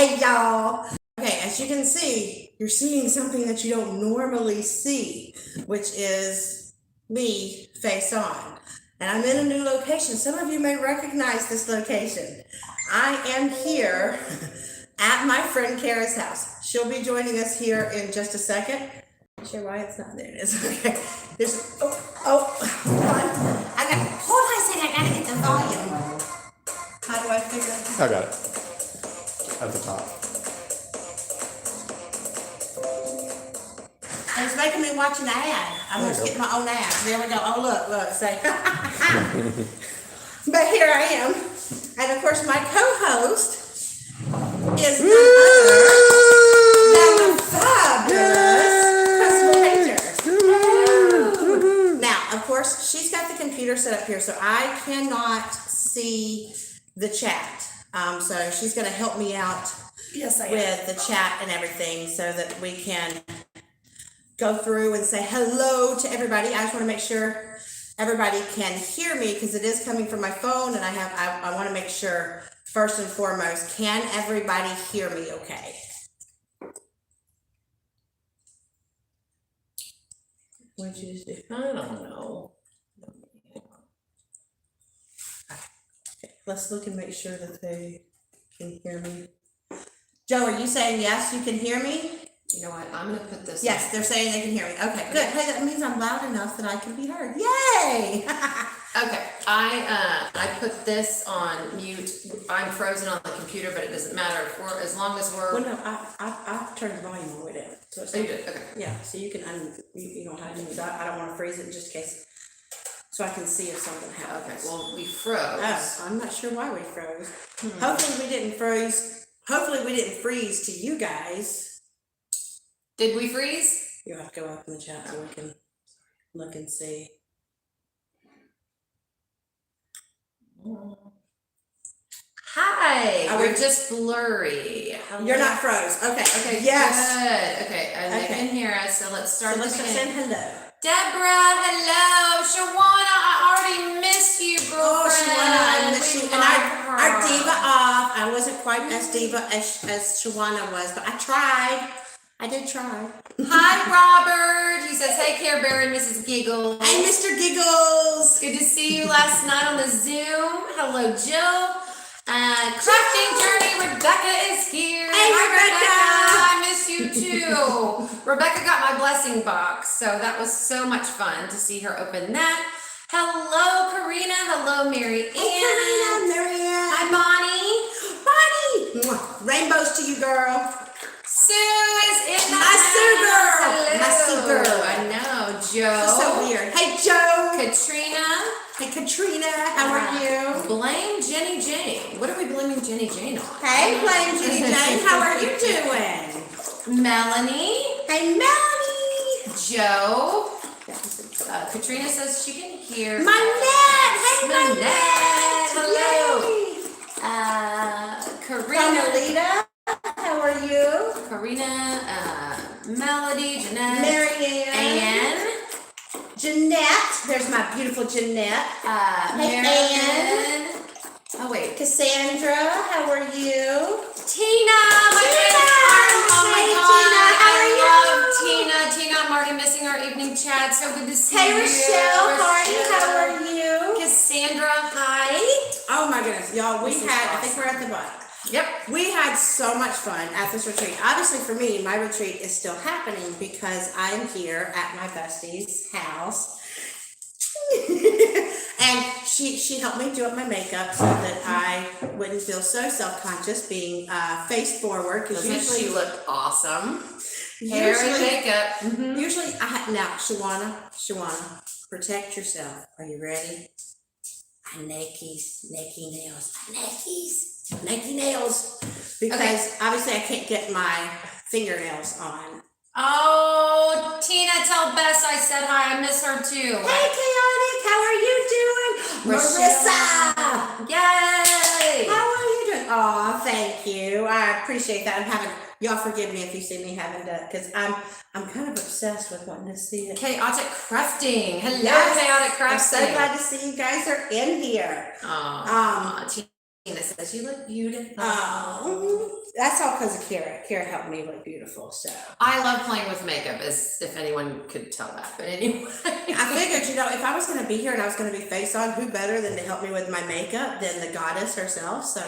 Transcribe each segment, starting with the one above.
Hey y'all. Okay, as you can see, you're seeing something that you don't normally see, which is me face on. And I'm in a new location. Some of you may recognize this location. I am here at my friend Kara's house. She'll be joining us here in just a second. Not sure why it's not there. It is. Okay. There's hold on. Hold on a second, I gotta get the volume. How do I figure that out? I got it. At the top. And it's making me watch an ad. I'm going to skip my own ad. There we go. Oh, look, say. But here I am. And of course, my co-host is none other than the fabulous Crystal Painter. Now, of course, she's got the computer set up here, so I cannot see the chat. So she's going to help me out with the chat and everything so that we can go through and say hello to everybody. I just want to make sure everybody can hear me because it is coming from my phone, and I want to make sure first and foremost, can everybody hear me okay? Which is, I don't know. Okay, let's look and make sure that they can hear me. Joe, are you saying yes, you can hear me? You know what? I'm going to put this. Yes, they're saying they can hear me. Okay, good. Hey, that means I'm loud enough that I can be heard. Yay! Okay, I put this on mute. I'm frozen on the computer, but it doesn't matter. As long as we're. Well, no, I've turned the volume all the way down. So it's you did? Okay. Yeah, so you can you don't have to do that. I don't want to freeze it just in case, so I can see if something happens. Okay. Well, we froze. Oh, I'm not sure why we froze. Hopefully we didn't freeze. Hopefully we didn't freeze to you guys. Did we freeze? You'll have to go up in the chat so we can look and see. Hi. We're just blurry. You're not froze. Okay. Okay. Yes. Good. Okay. And they can hear us. So let's start. So let's just say hello. Deborah, hello. Shawana, I already missed you, girlfriend. Oh, Shawana, I miss you. And our diva off. I wasn't quite as diva as Shawana was, but I tried. I did try. Hi, Robert. He says, hey, Care Bear and Mrs. Giggles. Hey, Mr. Giggles. Good to see you last night on the Zoom. Hello, Jill. Crafting Journey, Rebecca is here. Hey, Hi, Rebecca. I miss you too. Rebecca got my blessing box, so that was so much fun to see her open that. Hello, Karina. Hello, Mary Ann. Hey, Karina, Mary Ann. Hi, Bonnie. Bonnie. Rainbows to you, girl. Sue is in the house. Sue girl. Hello. My Sue girl. I know, Joe. She's so weird. Hey, Joe. Katrina. Hey, Katrina. How are you? Blame Jenny Jane. What are we blaming Jenny Jane on? Hey, Blame Jenny Jane. How are you doing? Melanie. Hey, Melanie. Joe. Katrina says she can hear. Manette. Hey, Manette. Hello. Karina. Carmelita. How are you? Karina, Melody, Jeanette, Mary Ann, Jeanette. There's my beautiful Jeanette. Hey, Ann. Oh wait, Cassandra. How are you? Tina. Oh my God, I love Tina. Tina, I'm already missing our evening chat. So good to see you. Hey, Rochelle. How are you? Cassandra, hi. Oh my goodness, y'all. I think we're at the bottom. Yep. We had so much fun at this retreat. Obviously for me, my retreat is still happening because I'm here at my bestie's house. And she helped me do up my makeup so that I wouldn't feel so self-conscious being face forward. Because usually she looked awesome. Hair and makeup. Usually, now, Shawana, protect yourself. Are you ready? Nakey nails. Because obviously I can't get my fingernails on. Oh, Tina, tell Bess I said hi. I miss her too. Hey, Chaotic, how are you doing? Marissa! Yay! How are you doing? Oh, thank you. I appreciate that. Y'all forgive me if you see me having to, because I'm kind of obsessed with wanting to see it. Chaotic Crafting. Hello, Yes. Chaotic Crafting. I'm so glad to see you guys are in here. Tina says you look beautiful. Oh, that's all because of Kara. Kara helped me look beautiful, so. I love playing with makeup, as if anyone could tell that. But anyway, I figured, if I was going to be here and I was going to be face on, who better than to help me with my makeup than the goddess herself? So,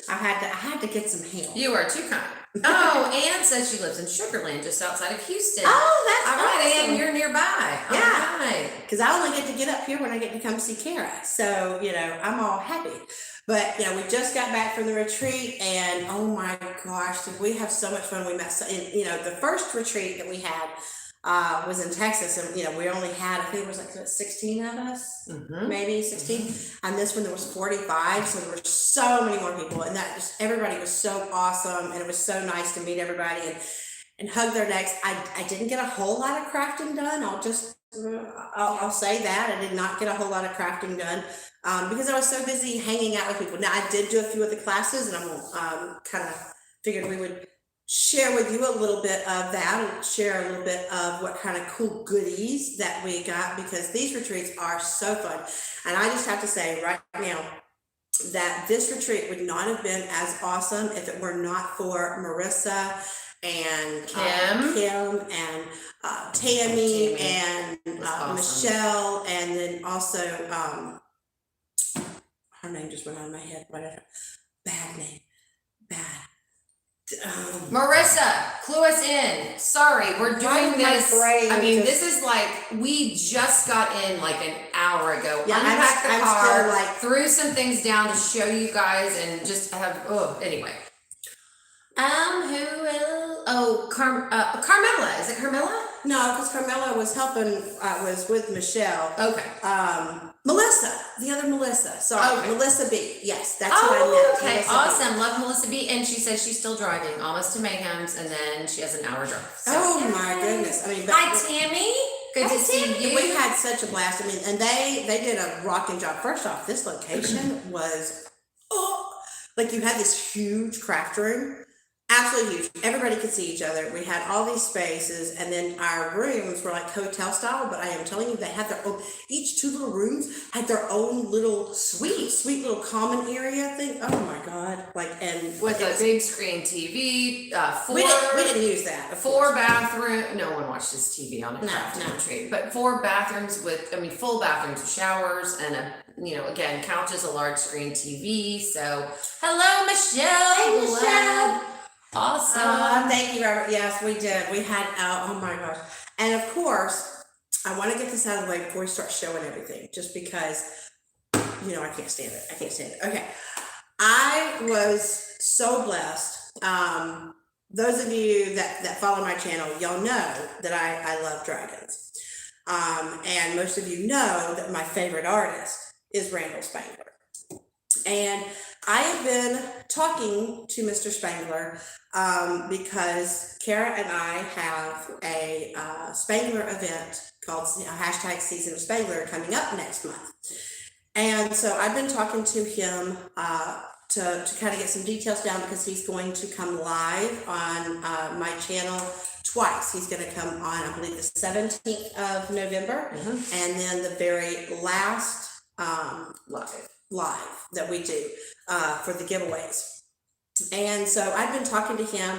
I had to get some help. you are too kind. Oh, Anne says she lives in Sugarland, just outside of Houston. Oh, that's all right, awesome. Anne, you're nearby. Yeah. All right. Because I only get to get up here when I get to come see Kara. So, I'm all happy. But, we just got back from the retreat and oh my gosh, did we have so much fun. We met, the first retreat that we had was in Texas and, we only had, I think it was like 16 of us, maybe 16. And this one there was 45. So there were so many more people and everybody was so awesome. And it was so nice to meet everybody and hug their necks. I didn't get a whole lot of crafting done. I'll say that I did not get a whole lot of crafting done because I was so busy hanging out with people. Now I did do a few of the classes, and I'm kind of figured we would share with you a little bit of that and share a little bit of what kind of cool goodies that we got because these retreats are so fun. And I just have to say right now that this retreat would not have been as awesome if it were not for Marissa and Kim and Tammy and awesome. Michelle, and then also her name just went out of my head. Whatever, bad name, bad. Marissa, clue us in. Sorry, we're doing this. I mean, this is like we just got in like an hour ago. Yeah, unpacked the I'm car, still like threw some things down to show you guys, and just have. Anyway. Who else? Oh, Carmela. Is it Carmela? no, because Carmela was helping. Was with Michelle. Okay. Melissa, the other Melissa. Sorry, Okay. Melissa B. Yes, that's what I meant. Okay, Melissa B. awesome. Love Melissa B. And she says she's still driving, almost to Mayhem's, and then she has an hour drive. So. Oh my goodness! I mean, Hi, Tammy. Good to see you. We had such a blast. I mean, and they did a rocking job. First off, this location was like you had this huge craft room. Absolutely huge. Everybody could see each other. We had all these spaces, and then our rooms were like hotel style. But I am telling you, they had their own. Each two little rooms had their own little sweet little common area thing. Oh my god! Like and with a big screen TV. We didn't use that. 4 bathroom. No one watches TV on a crafting No. retreat. But 4 bathrooms with, full bathrooms with showers and again, couches, a large screen TV. So, hello, Michelle. Hey, Michelle. Awesome. Thank you, Robert. Yes, we did. We had, oh my gosh. And of course, I want to get this out of the way before we start showing everything, just because, I can't stand it. I can't stand it. Okay. I was so blessed. Those of you that follow my channel, y'all know that I love dragons. And most of you know that my favorite artist is Randall Spangler. And I have been talking to Mr. Spangler because Kara and I have a Spangler event called #Season of Spangler coming up next month. And so I've been talking to him to kind of get some details down because he's going to come live on my channel twice. He's going to come on, I believe, the 17th of November and then the very last live that we do for the giveaways. And so I've been talking to him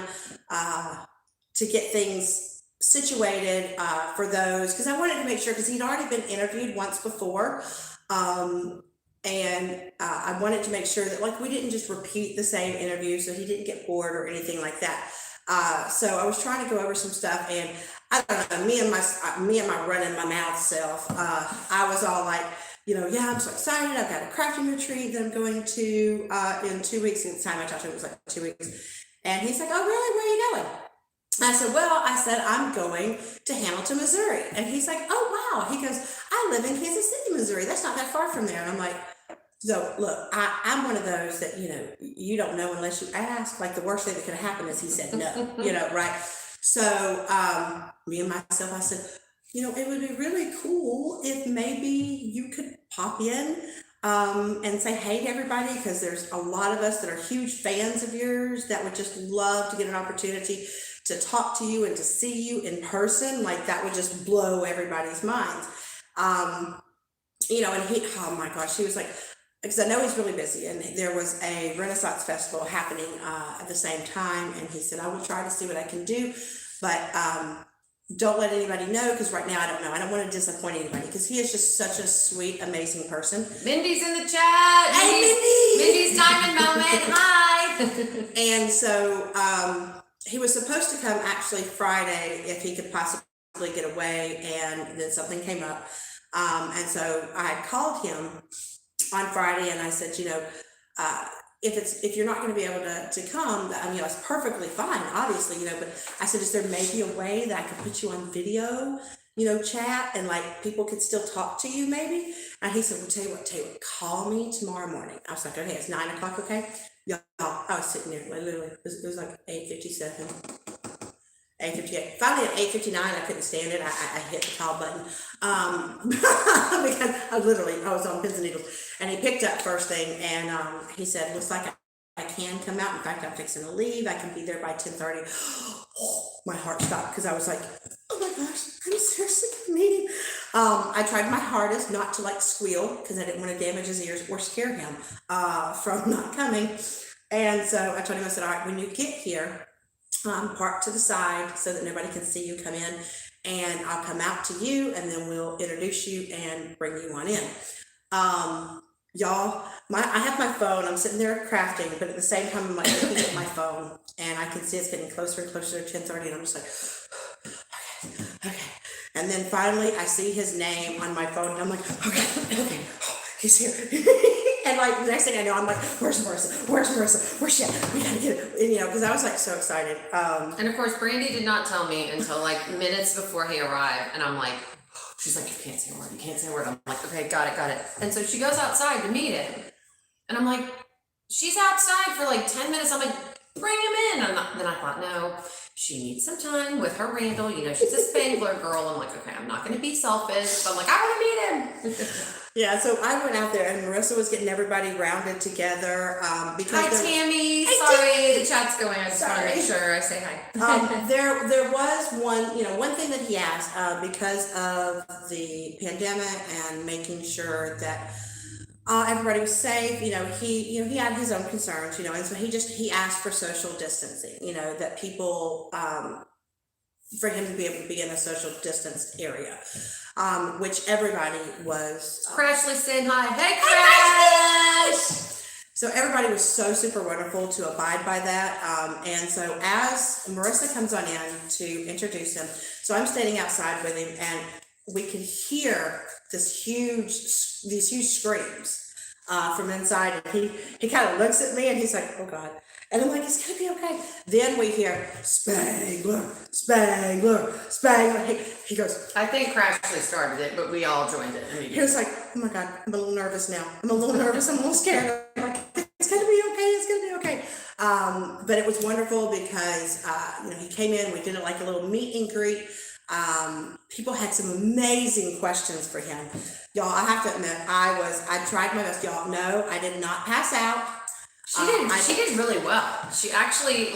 to get things situated for those because I wanted to make sure because he'd already been interviewed once before. And I wanted to make sure that we didn't just repeat the same interview so he didn't get bored or anything like that. So I was trying to go over some stuff and I don't know, me and my running my mouth self, I was all like, I'm so excited. I've got a crafting retreat that I'm going to in 2 weeks. And the time I talked to him, it was like 2 weeks. And he's like, oh, really? Where are you going? I said, I'm going to Hamilton, Missouri. And he's like, oh, wow. He goes, I live in Kansas City, Missouri. That's not that far from there. And I'm like, so look, I'm one of those that, you don't know unless you ask. Like the worst thing that could have happened is he said no, right? So me and myself, I said, it would be really cool if maybe you could pop in and say hey to everybody because there's a lot of us that are huge fans of yours that would just love to get an opportunity to talk to you and to see you in person. Like that would just blow everybody's minds. And he, oh my gosh, he was like, because I know he's really busy, and there was a Renaissance festival happening at the same time, and he said, I will try to see what I can do, but don't let anybody know, because right now I don't know. I don't want to disappoint anybody, because he is just such a sweet, amazing person. Mindy's in the chat. Hey, Mindy! Mindy's diamond moment. Hi. And so he was supposed to come actually Friday if he could possibly get away, and then something came up. And so I called him on Friday, and I said, if you're not going to be able to come, it's perfectly fine, obviously, but I said, is there maybe a way that I could put you on video, chat, and like people could still talk to you maybe? And he said, well, tell you what, call me tomorrow morning. I was like, okay, it's 9 o'clock, okay? Y'all, I was sitting there, literally, it was like 8:57. 8:58. Finally at 8:59, I couldn't stand it. I hit the call button because I was on pins and needles. And he picked up first thing, and he said, "Looks like I can come out. In fact, I'm fixing to leave. I can be there by 10:30." Oh, my heart stopped, because I was like, "Oh my gosh, I'm seriously gonna meet him." I tried my hardest not to like squeal, because I didn't want to damage his ears or scare him from not coming. And so I told him, I said, "All right, when you get here, park to the side so that nobody can see you come in, and I'll come out to you, and then we'll introduce you and bring you on in." Y'all, I have my phone, I'm sitting there crafting, but at the same time I'm like looking at my phone, and I can see it's getting closer and closer to 10:30, and I'm just like, okay. And then finally I see his name on my phone, and I'm like, okay, he's here. And like the next thing I know, I'm like, where's Marissa? Where's she at? We gotta get it. And, because I was like so excited. And of course, Brandy did not tell me until like minutes before he arrived. And I'm like, she's like, you can't say a word. I'm like, okay, got it. And so she goes outside to meet him. And I'm like, she's outside for like 10 minutes. I'm like, bring him in. Then I thought, no, she needs some time with her Randall. She's a Spangler girl. I'm like, okay, I'm not going to be selfish. But I'm like, I want to meet him. Yeah, so I went out there, and Marissa was getting everybody rounded together. Because hi, Tammy. Hey, sorry, Tammy. the chat's going. I just want to make sure I say hi. There was one thing that he asked, because of the pandemic and making sure that everybody was safe. He had his own concerns, and so he asked for social distancing. That people, for him to be able to be in a social distance area. Which everybody was. Crashly saying hi. Hey, Crash! So everybody was so super wonderful to abide by that. And so as Marissa comes on in to introduce him, so I'm standing outside with him, and we could hear these huge screams from inside. And he kind of looks at me, and he's like, oh God. And I'm like, it's gonna be okay. Then we hear Spangler. He goes, I think Crashly started it, but we all joined it immediately. He was like, oh my God, I'm a little nervous now. I'm a little scared. I'm like, it's gonna be okay. But it was wonderful because he came in, we did it like a little meet and greet. People had some amazing questions for him. Y'all, I have to admit, I tried my best. Y'all know I did not pass out. She did really well. She actually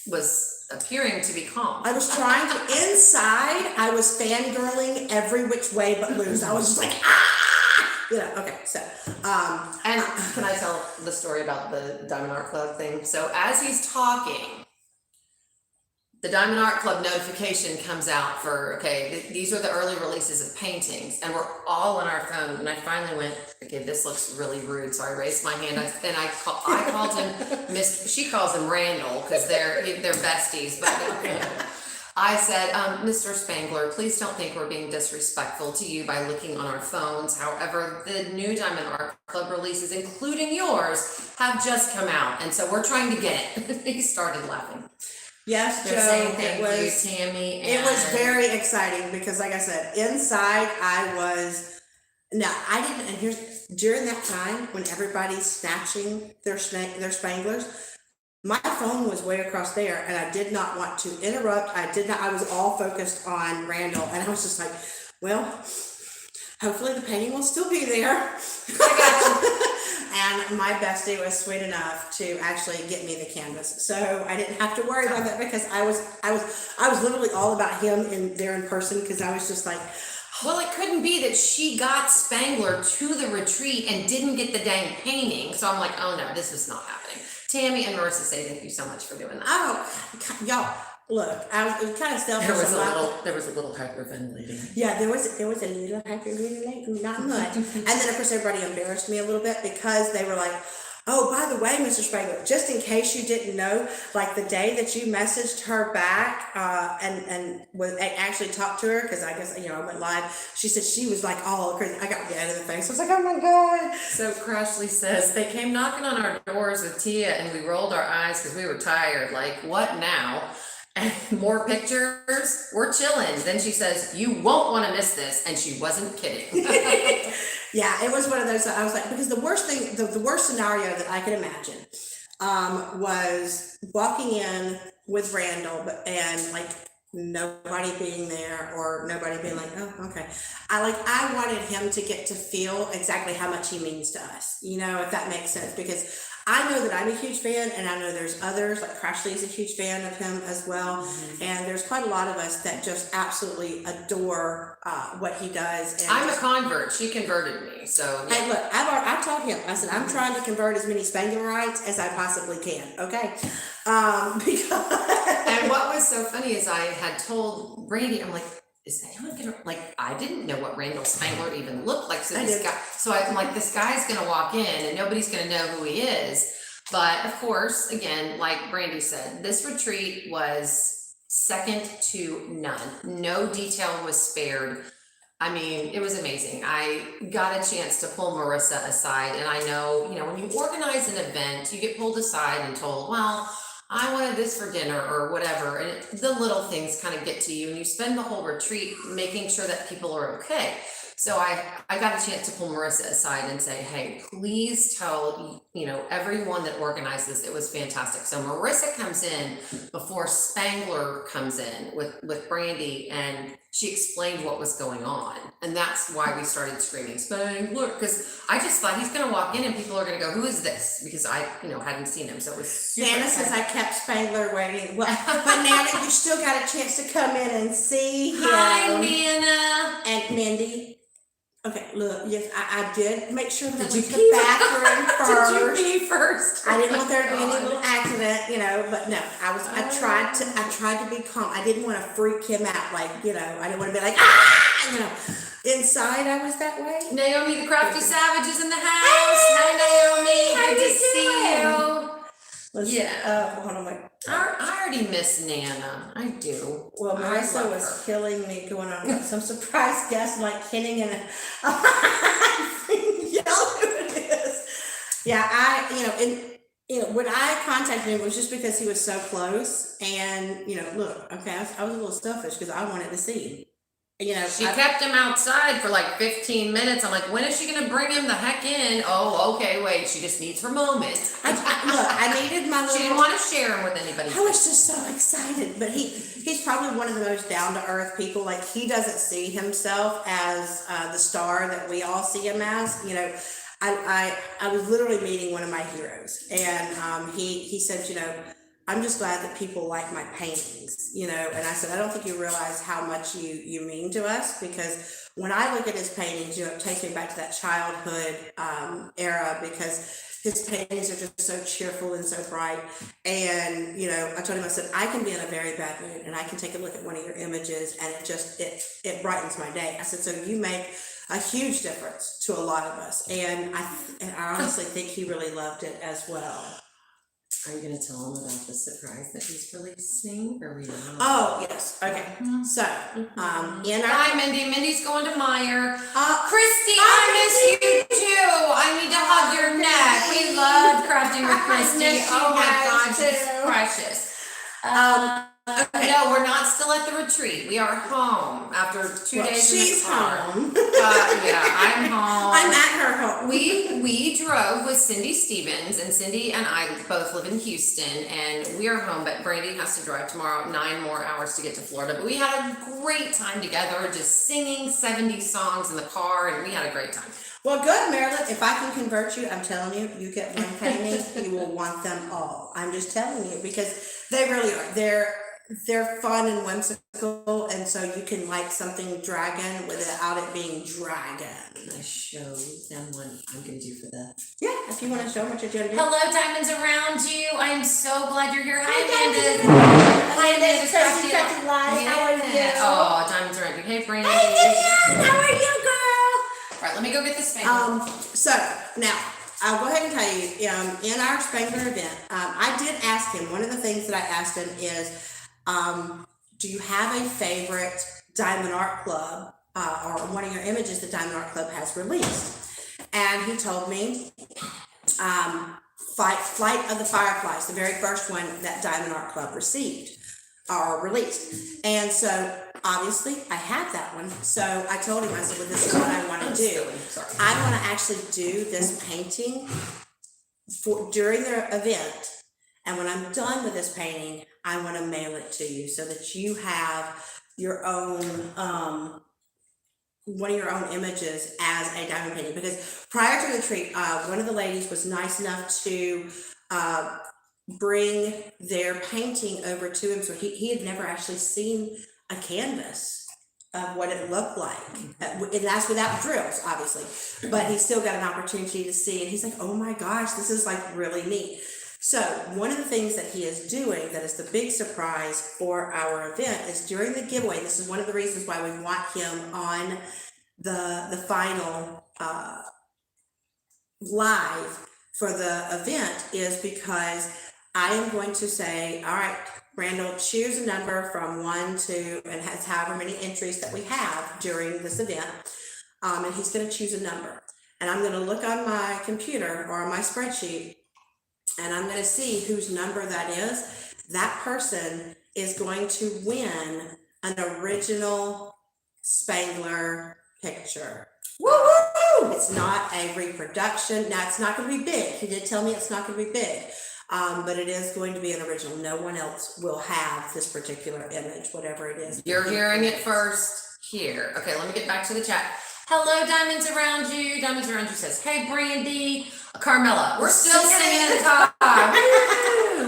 was appearing to be calm. I was trying to, inside, I was fangirling every which way but loose. I was just like, okay, so. And can I tell the story about the Diamond Art Club thing? So as he's talking, the Diamond Art Club notification comes out for, okay, these are the early releases of paintings, and we're all on our phone. And I finally went, okay, this looks really rude. So I raised my hand, and I called him she calls him Randall because they're besties. But I said, Mr. Spangler, please don't think we're being disrespectful to you by looking on our phones. However, the new Diamond Art Club releases, including yours, have just come out, and so we're trying to get it. He started laughing. Yes, They're Joe, saying thank you, Tammy. It was very exciting because, like I said, inside I didn't, and here's, during that time when everybody's snatching their Spanglers, my phone was way across there, and I did not want to interrupt. I was all focused on Randall, and I was just like, well, hopefully the painting will still be there. I got you. And my bestie was sweet enough to actually get me the canvas, so I didn't have to worry about that because I was literally all about him there in person, because I was just like, Well, it couldn't be that she got Spangler to the retreat and didn't get the dang painting. So I'm like, oh no, this is not happening. Tammy and Marissa say thank you so much for doing that. Oh, y'all, look, it was kind of selfish. There was a little hyperventilating. Yeah, there was a little hyperventilating, not much. And then of course everybody embarrassed me a little bit because they were like, oh, by the way, Mr. Spangler, just in case you didn't know, like the day that you messaged her back actually talked to her, because I guess, I went live, she said she was like all crazy. I got red in the face. I was like, oh my God. So Crashly says, they came knocking on our doors with Tia and we rolled our eyes because we were tired. Like, what now? And more pictures, we're chilling. Then she says, you won't want to miss this. And she wasn't kidding. Yeah, it was one of those, I was like, because the worst thing, the worst scenario that I could imagine was walking in with Randall and like nobody being there or nobody being like, oh, okay. I wanted him to get to feel exactly how much he means to us, if that makes sense, because I know that I'm a huge fan, and I know there's others, like Crashly is a huge fan of him as well, and there's quite a lot of us that just absolutely adore what he does. And I'm a convert. She converted me, so. Yeah. Hey, look, I told him, I said, I'm trying to convert as many Spanglerites as I possibly can, okay? Because And what was so funny is I had told Brady, I'm like, is anyone gonna, like, I didn't know what Randall Spangler even looked like. So I'm like, this guy's gonna walk in and nobody's gonna know who he is. But of course, again, like Brandy said, this retreat was second to none. No detail was spared. I mean, it was amazing. I got a chance to pull Marissa aside, and I know, when you organize an event, you get pulled aside and told, well, I wanted this for dinner or whatever, and the little things kind of get to you, and you spend the whole retreat making sure that people are okay. So I got a chance to pull Marissa aside and say, hey, please tell, everyone that organized this, it was fantastic. So Marissa comes in before Spangler comes in with Brandy, and she explained what was going on. And that's why we started screaming Spangler, because I just thought he's going to walk in and people are going to go, who is this? Because I, hadn't seen him. So it was super Nana says I kept Spangler waiting. Well, but Nana, you still got a chance to come in and see him. Hi, Nana. And Mindy. Okay, look, yes, I did make sure that I Did went you to the bathroom first. Did you pee first? I didn't want there to be any God. little accident, but no, I tried to be calm. I didn't want to freak him out, like, I didn't want to be like, inside I was that way. Naomi, the crafty savage is in the house. Hi, Naomi. How Good you to see you. Hold on, wait. I already miss Nana. I do. Well, I Marissa love was her. killing me going on with some surprise guest, like Kenning and yell who it is. Yeah, when I contacted him, it was just because he was so close, and look, okay, I was a little selfish because I wanted to see him. She kept him outside for like 15 minutes. I'm like, when is she gonna bring him the heck in? Oh, okay, wait, she just needs her moment. I needed my little. She didn't want to share him with anybody. I was just so excited, but he's probably one of the most down to earth people. Like, he doesn't see himself as the star that we all see him as. I was literally meeting one of my heroes, and he said, I'm just glad that people like my paintings, and I said, I don't think you realize how much you mean to us, because when I look at his paintings, it takes me back to that childhood era, because his paintings are just so cheerful and so bright. And, I told him, I said, I can be in a very bad mood and I can take a look at one of your images and it brightens my day. I said, so you make a huge difference to a lot of us. And I honestly think he really loved it as well. Are you gonna tell him about the surprise that he's releasing, or we don't? Oh, yes. Okay. So, Hi, Mindy. Mindy's going to Meyer. Christy, hi, I miss you too. I need to hug your neck. We love crafting with Christy. miss you Oh my guys, God, she's too. precious. Okay. No, we're not still at the retreat. We are home after 2 days in the she's car. home. Yeah, I'm home. I'm at her home. We drove with Cindy Stevens, and Cindy and I both live in Houston, and we are home, but Brandy has to drive tomorrow 9 more hours to get to Florida. But we had a great time together, just singing 70 songs in the car, and we had a great time. Well, good, Marilyn. If I can convert you, I'm telling you, you get one painting, you will want them all. I'm just telling you, because they really are. they're fun and whimsical, and so you can like something dragon without it being dragon. I show them what I'm gonna do for the. Yeah, if you want to show them what you're gonna do. Hello, diamonds around you. I'm so glad you're here. Hi, Amanda. Hi, Amanda. Tracy Live. How are you? Oh, diamonds around you. Hey, Brandy. Hey, Vivian. How are you, girl? All right, let me go get the Spangler. So now I'll go ahead and tell you, in our Spangler event, I did ask him, one of the things that I asked him is, do you have a favorite Diamond Art Club, or one of your images that Diamond Art Club has released? And he told me, Flight of the Fireflies, the very first one that Diamond Art Club received or released. And so obviously I had that one. So I told him, I said, well, this is what I want to do. I want to actually do this painting during the event. And when I'm done with this painting, I want to mail it to you so that you have your own, one of your own images as a diamond painting. Because prior to the retreat, one of the ladies was nice enough to bring their painting over to him. So he had never actually seen a canvas of what it looked like. And that's without drills, obviously. But he still got an opportunity to see. And he's like, oh my gosh, this is like really neat. So one of the things that he is doing that is the big surprise for our event is during the giveaway. This is one of the reasons why we want him on the final live for the event, is because I am going to say, all right, Randall, choose a number from 1 to, and has however many entries that we have during this event. And he's going to choose a number. And I'm going to look on my computer or on my spreadsheet, and I'm going to see whose number that is. That person is going to win an original Spangler picture. Woo-hoo! It's not a reproduction. Now, it's not going to be big. He did tell me it's not going to be big, but it is going to be an original. No one else will have this particular image, whatever it is. You're hearing it first here. Okay, let me get back to the chat. Hello, Diamonds Around You. Diamonds Around You says, hey, Brandy. Carmela, we're still singing in the car.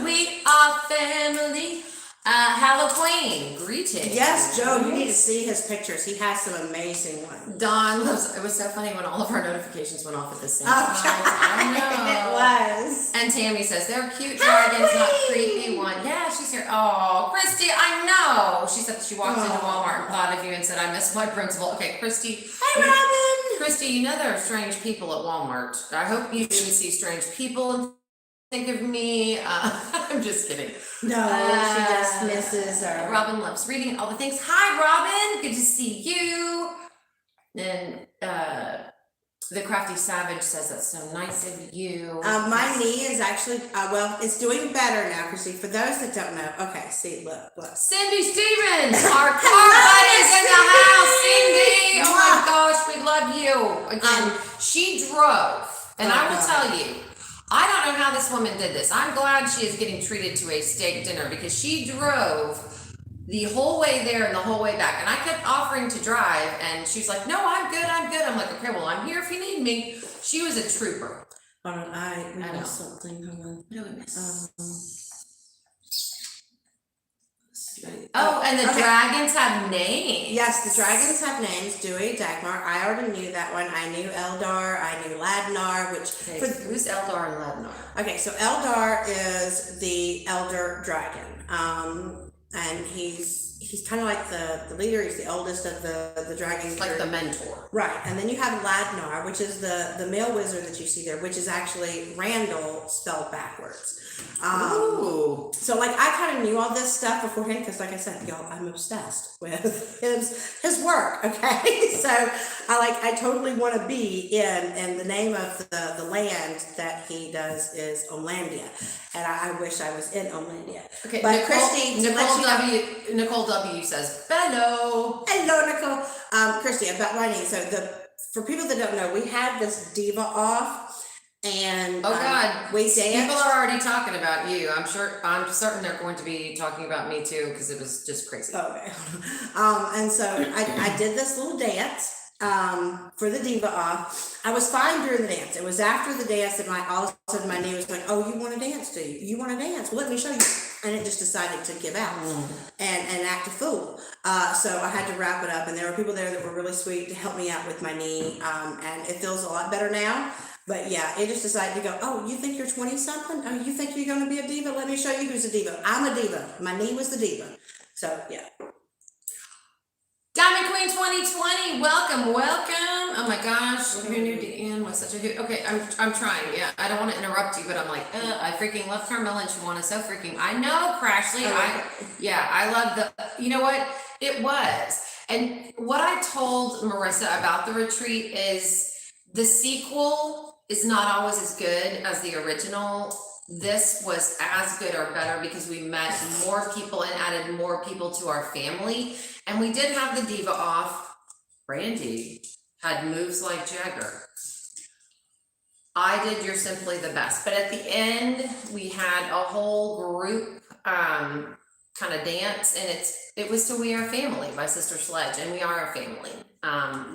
We are family. Halloween, greetings. Yes, Joe, you need to see his pictures. He has some amazing ones. Dawn loves, it was so funny when all of our notifications went off at the same Oh, time. I know. It was. And Tammy says, they're cute dragons, not creepy one. Yeah, she's here. Oh, Christy, I know. She said she walked into Walmart and thought of you and said, I miss my principal. Okay, Christy. Hey, Robin. Christy, you know there are strange people at Walmart. I hope you didn't see strange people and think of me. I'm just kidding. No, she just misses her. Robin loves reading all the things. Hi, Robin. Good to see you. And the Crafty Savage says that's so nice of you. My knee is actually, well, it's doing better now, Chrissy. For those that don't know, okay, see, look. Cindy Stevens, our car buddies in the house. Cindy, oh my gosh, we love you. Again, she drove, and I will tell you, I don't know how this woman did this. I'm glad she is getting treated to a steak dinner, because she drove the whole way there and the whole way back. And I kept offering to drive, and she's like, no, I'm good. I'm like, okay, well, I'm here if you need me. She was a trooper. Hold on, I know. missed something. Hold on. What do we miss? Oh, and the dragons have names. Yes, the dragons have names. Dewey, Dagmar. I already knew that one. I knew Eldar. I knew Ladnar, which... Okay, who's Eldar and Ladnar? Okay, so Eldar is the elder dragon. And he's kind of like the leader. He's the oldest of the dragons. Like the mentor. Right, and then you have Ladnar, which is the male wizard that you see there, which is actually Randall spelled backwards. Ooh. So like I kind of knew all this stuff beforehand, because like I said, y'all, I'm obsessed with his work. Okay, so I totally want to be in, and the name of the land that he does is Omlandia, and I wish I was in Omlandia. Okay, but Christy, Nicole W says hello. Hello, Nicole. Christy, about lighting. So for people that don't know, we had this diva off. And oh God, we danced. People are already talking about you. I'm certain they're going to be talking about me too, because it was just crazy. Okay. And so I did this little dance for the diva off. I was fine during the dance. It was after the dance that all of a sudden my knee was like, oh, you want to dance, do you? You want to dance? Well, let me show you. and it just decided to give out and act a fool. So I had to wrap it up, and there were people there that were really sweet to help me out with my knee, and it feels a lot better now. But yeah, it just decided to go, oh, you think you're 20 something? Oh, you think you're going to be a diva? Let me show you who's a diva. I'm a diva. My knee was the diva. So yeah. Diamond Queen 2020, welcome. Oh my gosh, who knew Deanne was such a hoot? Okay, I'm trying. Yeah, I don't want to interrupt you, but I'm like, I freaking love Carmela, and she wanted so freaking. I know, Crashly. I love the. You know what? It was, and what I told Marissa about the retreat is the sequel is not always as good as the original. This was as good or better because we met more people and added more people to our family. And we did have the diva off. Randy had moves like Jagger. I did You're Simply the Best. But at the end, we had a whole group kind of dance. And it was to We Are Family by Sister Sledge. And we are a family.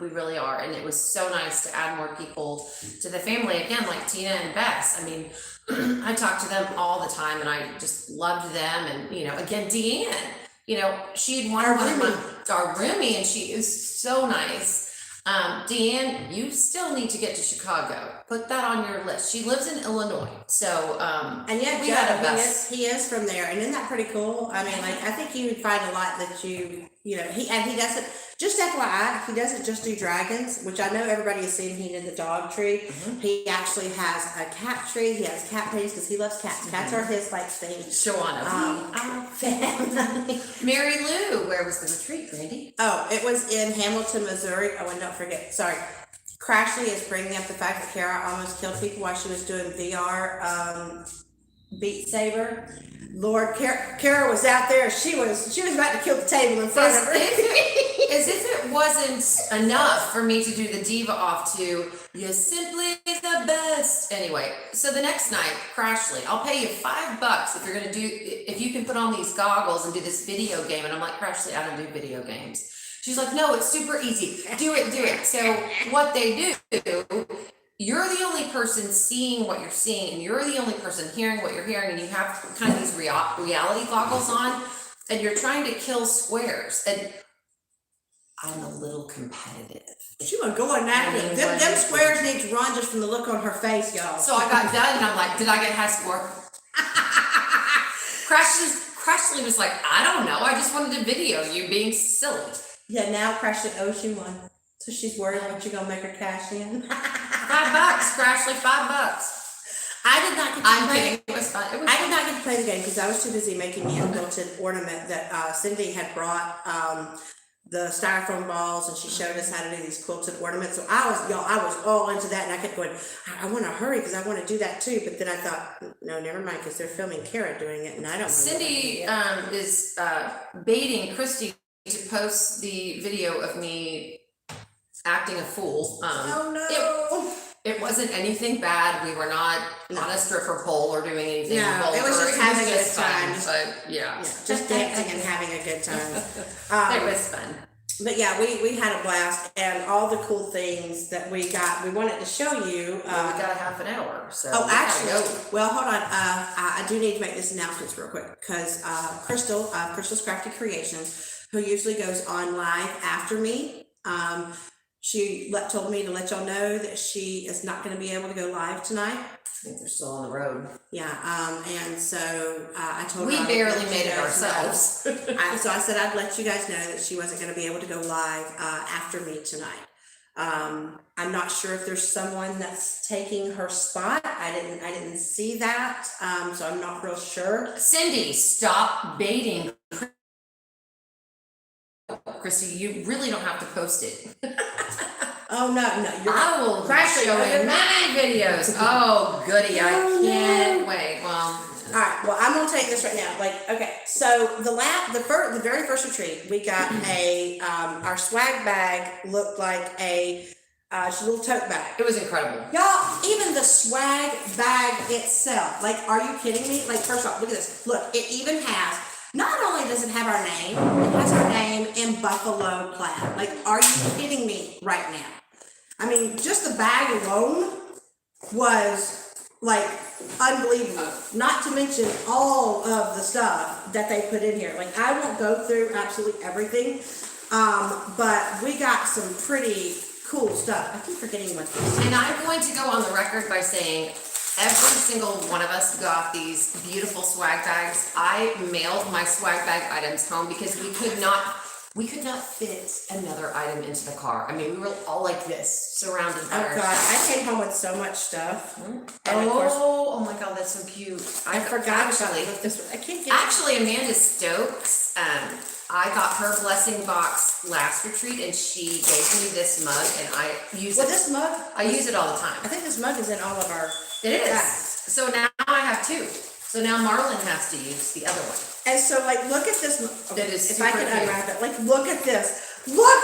We really are. And it was so nice to add more people to the family. Again, like Tina and Bess. I mean, I talk to them all the time, and I just loved them. And, you know, again, Deanne, you know, she'd won our roomie, and she is so nice. Deanne, you still need to get to Chicago. Put that on your list. She lives in Illinois. So, and yeah, we had a he is from there. And isn't that pretty cool? I mean, like, I think you would find a lot that you know, he doesn't, just FYI, he doesn't just do dragons, which I know everybody has seen. He did the dog tree. He actually has a cat tree. He has cat paintings because he loves cats. Cats are his like thing. Shawana. Family. Mary Lou, where was the retreat, Randy? Oh, it was in Hamilton, Missouri. Oh, and don't forget, sorry. Crashly is bringing up the fact that Kara almost killed people while she was doing VR Beat Saber. Lord, Kara was out there. She was about to kill the table in front of her. As if it wasn't enough for me to do the diva off to You're Simply the Best. Anyway, so the next night, Crashly, I'll pay you $5 if you're gonna if you can put on these goggles and do this video game. And I'm like, Crashly, I don't do video games. She's like, no, it's super easy. Do it. So what they do, you're the only person seeing what you're seeing, and you're the only person hearing what you're hearing, and you have kind of these reality goggles on, and you're trying to kill squares. And I'm a little competitive. She was going at it. Them squares need to run just from the look on her face, y'all. So I got done, and I'm like, did I get high score? Crashly was like, I don't know. I just wanted to video you being silly. Yeah, now Crashly owes you one. So she's worried what you're going to make her cash in. $5, Crashly, $5. I did not get to I'm play. kidding. It was fun. I did not get to play the game because I was too busy making me a quilted ornament that Cindy had brought the styrofoam balls, and she showed us how to do these quilted ornaments. So I was all into that, and I kept going, I want to hurry because I want to do that too. But then I thought, no, never mind, because they're filming Kara doing it, and I don't want Cindy is baiting Christy to post the video of me acting a fool. Oh no. It wasn't anything bad. We were not on a stripper pole or doing anything vulgar. It was just having a good time. But yeah, just dancing and having a good time. It was fun. But yeah, we had a blast, and all the cool things that we got. We wanted to show you. We got a half an hour. So well, hold on. I do need to make this announcement real quick because Crystal's Crafty Creations, who usually goes on live after me. She told me to let y'all know that she is not going to be able to go live tonight. I think they're still on the road. Yeah, and so I told her we barely made it ourselves. So I said I'd let you guys know that she wasn't going to be able to go live after me tonight. I'm not sure if there's someone that's taking her spot. I didn't see that, so I'm not real sure. Cindy, stop baiting. Christy, you really don't have to post it. Oh no, I will show you many videos. Oh goody, I can't wait. Well, all right. Well, I'm gonna take this right now. Like, okay, so the very first retreat, we got our swag bag looked like a little tote bag. It was incredible, y'all. Even the swag bag itself, like, are you kidding me? Like, first off, look at this. Look, it even has. Not only does it have our name, it has our name in buffalo plaid. Like, are you kidding me right now? I mean, just the bag alone was like unbelievable. Not to mention all of the stuff that they put in here. Like I won't go through absolutely everything, but we got some pretty cool stuff. I keep forgetting what this is. And I'm going to go on the record by saying every single one of us got these beautiful swag bags. I mailed my swag bag items home because we could not fit another item into the car. I mean, we were all like this, surrounded by our Oh God, stuff. I came home with so much stuff. And of course, Oh my God, that's so cute. I forgot actually. about this one. I can't get Actually, Amanda Stokes, I got her blessing box last retreat, and she gave me this mug, and I use Well, it. this mug, I use it all the time. I think this mug is in all of our. It is. bags. So now I have two. So now Marlon has to use the other one. And so, like, look at this. That is if I super can cute. unwrap it, like, look at this. Look,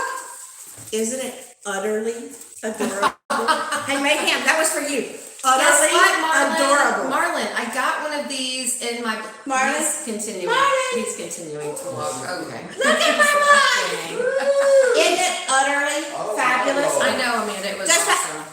isn't it utterly adorable? Hey, Mayhem, that was for you. Utterly Guess what, Marlon? adorable. Marlon, I got one of these in my. Marlon? He's continuing. Marlon? He's continuing to walk. Okay. Look at my mug. Isn't it utterly fabulous? I know, Amanda. It was Does that- awesome.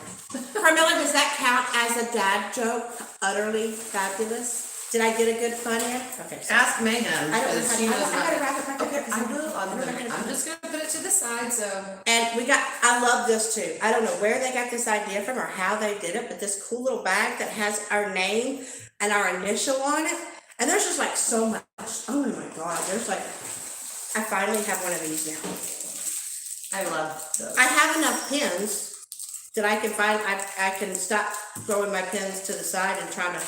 Carmela, does that count as a dad joke? Utterly fabulous. Did I get a good pun in? Okay. So Ask Mayhem. I don't know because how she to. knows I gotta about wrap it back up it. here. Okay, 'cause I will. I don't know how to- I'm just gonna put it to the side. So. And I love this too. I don't know where they got this idea from or how they did it, but this cool little bag that has our name and our initial on it. And there's just like so much. Oh my God. There's like, I finally have one of these now. I love those. I have enough pins that I can find, I can stop throwing my pins to the side and trying to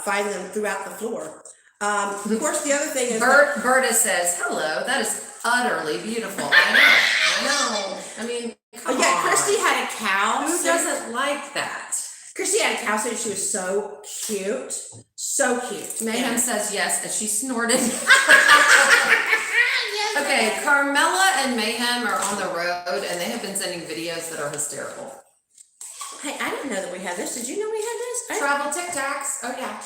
find them throughout the floor. Of course, the other thing is. Berta says, hello, that is utterly beautiful. I know. I mean, come Oh yeah, on. Christy had a cow. Who suit. doesn't like that? Christy had a cow suit. She was so cute. So cute. Mayhem And- says yes, and she snorted. Yes, Okay, ma'am. Carmela and Mayhem are on the road, and they have been sending videos that are hysterical. Hey, I didn't know that we had this. Did you know we had this? Travel Tic Tacs. Oh yeah.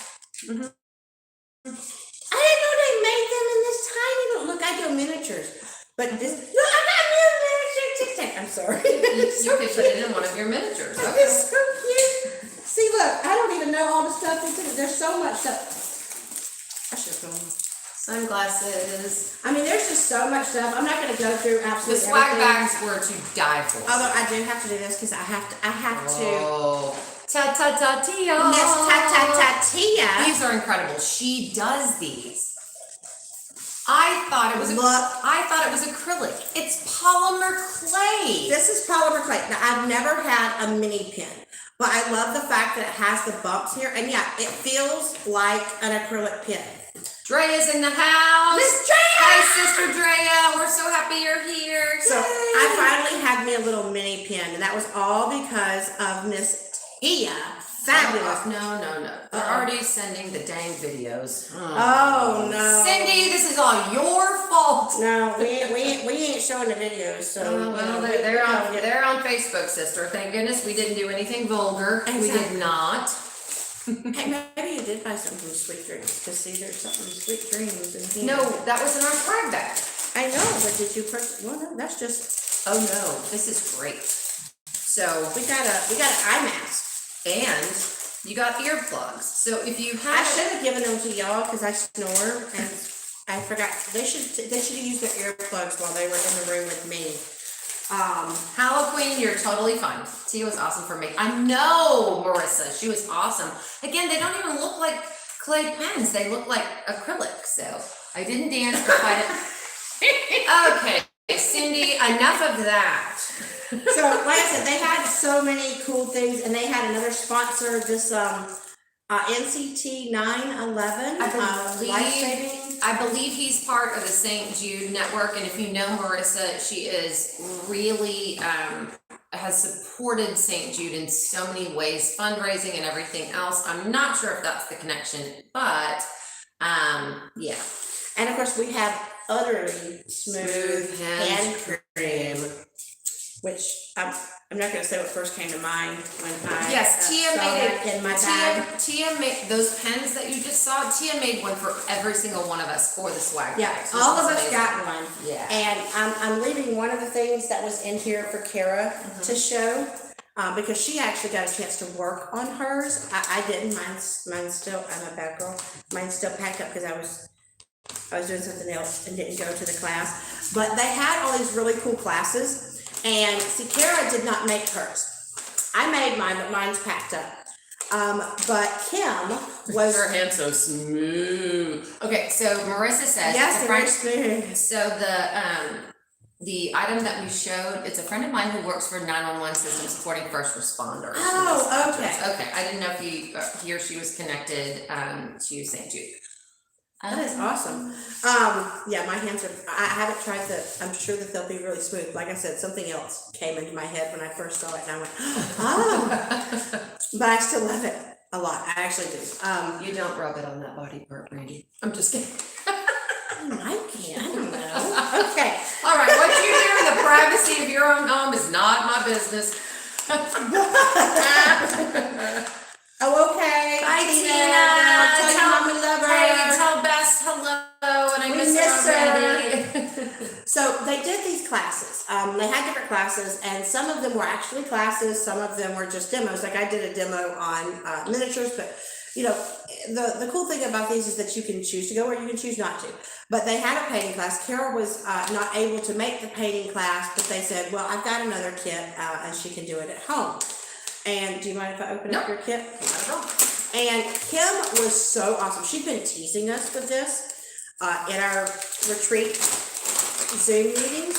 I didn't know they made them in this tiny little. Look, I do miniatures. But this. No, I got new miniature Tic Tac. I'm sorry. You It's so could cute. put it in one of your miniatures. Okay. It's so cute. See, look, I don't even know all the stuff that's in it. There's so much stuff. I should have filmed. Sunglasses. I mean, there's just so much stuff. I'm not going to go through The absolutely swag everything. bags were to die for. Although I do have to do this because I have to. Oh. Ta ta ta tia. Miss Ta-ta-ta-tia. These are incredible. She does these. I thought it was Look. I thought it was acrylic. It's polymer clay. This is polymer clay. Now, I've never had a mini pin, but I love the fact that it has the bumps here. And yeah, it feels like an acrylic pin. Drea's in the house. Miss Drea! Hi, Sister Drea. We're so happy you're here. So I finally had me a little mini pin, and that was all because of Miss Tia. Fabulous. No. They're already sending the dang videos. Oh, no. Cindy, this is all your fault. No, we ain't showing the videos, so. Oh, well, they're on Facebook, sister. Thank goodness we didn't do anything vulgar. We Exactly. did not. Hey, maybe you did buy something from Sweet Dreams, because see, there's something from Sweet Dreams in here. No, that was in our swag bag. I know, but did you purchase, well, no, that's just, Oh no, this is great. So, we got an eye mask. and you got earplugs. So if you I have, should have given them to y'all, because I snore, and I forgot, they should have used their earplugs while they were in the room with me. Halloween, you're totally fine. Tia was awesome for me. I know, Marissa, she was awesome. Again, they don't even look like clay pens. They look like acrylic. So I didn't dance to fight it. Okay, Cindy, enough of that. So, like I said, they had so many cool things, and they had another sponsor, this NCT 911 life-saving. I believe he's part of the St. Jude network, and if you know Marissa, she is really has supported St. Jude in so many ways, fundraising and everything else. I'm not sure if that's the connection, but yeah. And of course, we have utterly smooth hand cream, which I'm not going to say what first came to mind when I Yes, Tia saw made that it in my bag. Tia made those pens that you just saw. Tia made one for every single one of us for the swag Yeah, bags, which all is of us amazing. got one. Yeah. And I'm leaving one of the things that was in here for Kara to show. because she actually got a chance to work on hers. I didn't. Mine's still. I'm a bad girl. Mine's still packed up because I was doing something else and didn't go to the class. But they had all these really cool classes, and see, Kara did not make hers. I made mine, but mine's packed up. But Kim was Her hand's so smooth. Okay, so Marissa says yes, it's a very friend. smooth. So the item that we showed, it's a friend of mine who works for 911 system supporting first responders. Oh, okay. Okay, I didn't know if he or she was connected to St. Jude. That is awesome. Yeah, my hands are. I haven't tried I'm sure that they'll be really smooth. Like I said, something else came into my head when I first saw it, and I went, oh. But I still love it a lot. I actually do. You don't rub it on that body part, Brandy. I'm just kidding. I can't. I don't know. Okay. All right, what you do in the privacy of your own home is not my business. Oh, okay. Hi, Tina. Tell your mom we love her. Hey, tell Bess hello, and I miss her already. So they did these classes. They had different classes, and some of them were actually classes. Some of them were just demos. Like I did a demo on miniatures, but you know, the cool thing about these is that you can choose to go or you can choose not to. But they had a painting class. Carol was not able to make the painting class, but they said, well, I've got another kit, and she can do it at home. And do you mind if I open up your kit? Not at all. And Kim was so awesome. She'd been teasing us with this in our retreat Zoom meetings.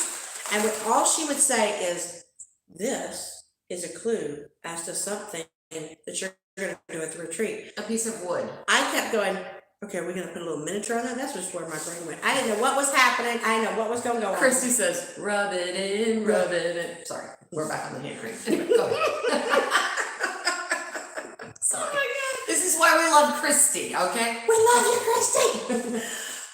And all she would say is, this is a clue as to something that you're going to do at the retreat. A piece of wood. I kept going, okay, are we going to put a little miniature on that? That's just where my brain went. I didn't know what was happening. I didn't know what was going to go on. Christy says, rub it in, rub it in. Sorry, we're back on the hand cream. Anyway, go ahead. Sorry. Oh my God. This is why we love Christy, okay? We love you, Christy.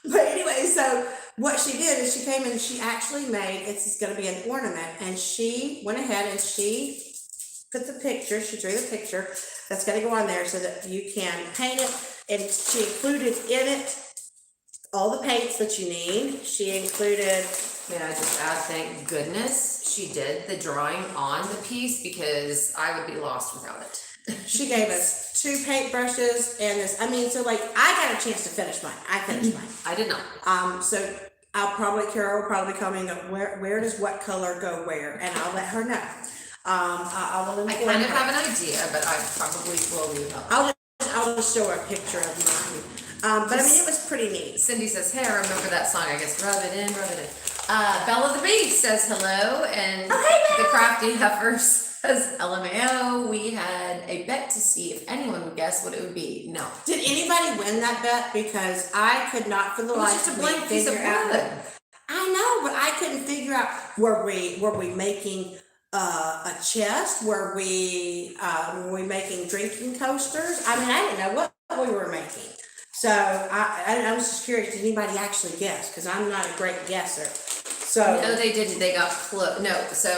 But anyway, so what she did is she came in and she actually made, it's going to be an ornament, and she went ahead and she put the picture, she drew the picture that's going to go on there so that you can paint it, and she included in it all the paints that you need. She included, May I just add, thank goodness she did the drawing on the piece because I would be lost without it. she gave us 2 paint brushes and this, I mean, so like I got a chance to finish mine. I finished mine. I did not. So Carol will probably come in and go, where does what color go where? And I'll let her know. I will I inform kind of her. have an idea, but I probably will leave up. I'll just show her a picture of mine. But I mean, it was pretty neat. Cindy says, hey, I remember that song. I guess rub it in, rub it in. Bella the Beast says hello, and the Crafty Heifer says LMAO. We had a bet to see if anyone would guess what it would be. No. Did anybody win that bet? Because I could not for the It was life just a of me blank piece of figure out. wood. I know, but I couldn't figure out. Were we making a chest? Were we making drinking coasters? I mean, I didn't know what we were making. So I was just curious. Did anybody actually guess? Because I'm not a great guesser. So No, they didn't. They got close. No, so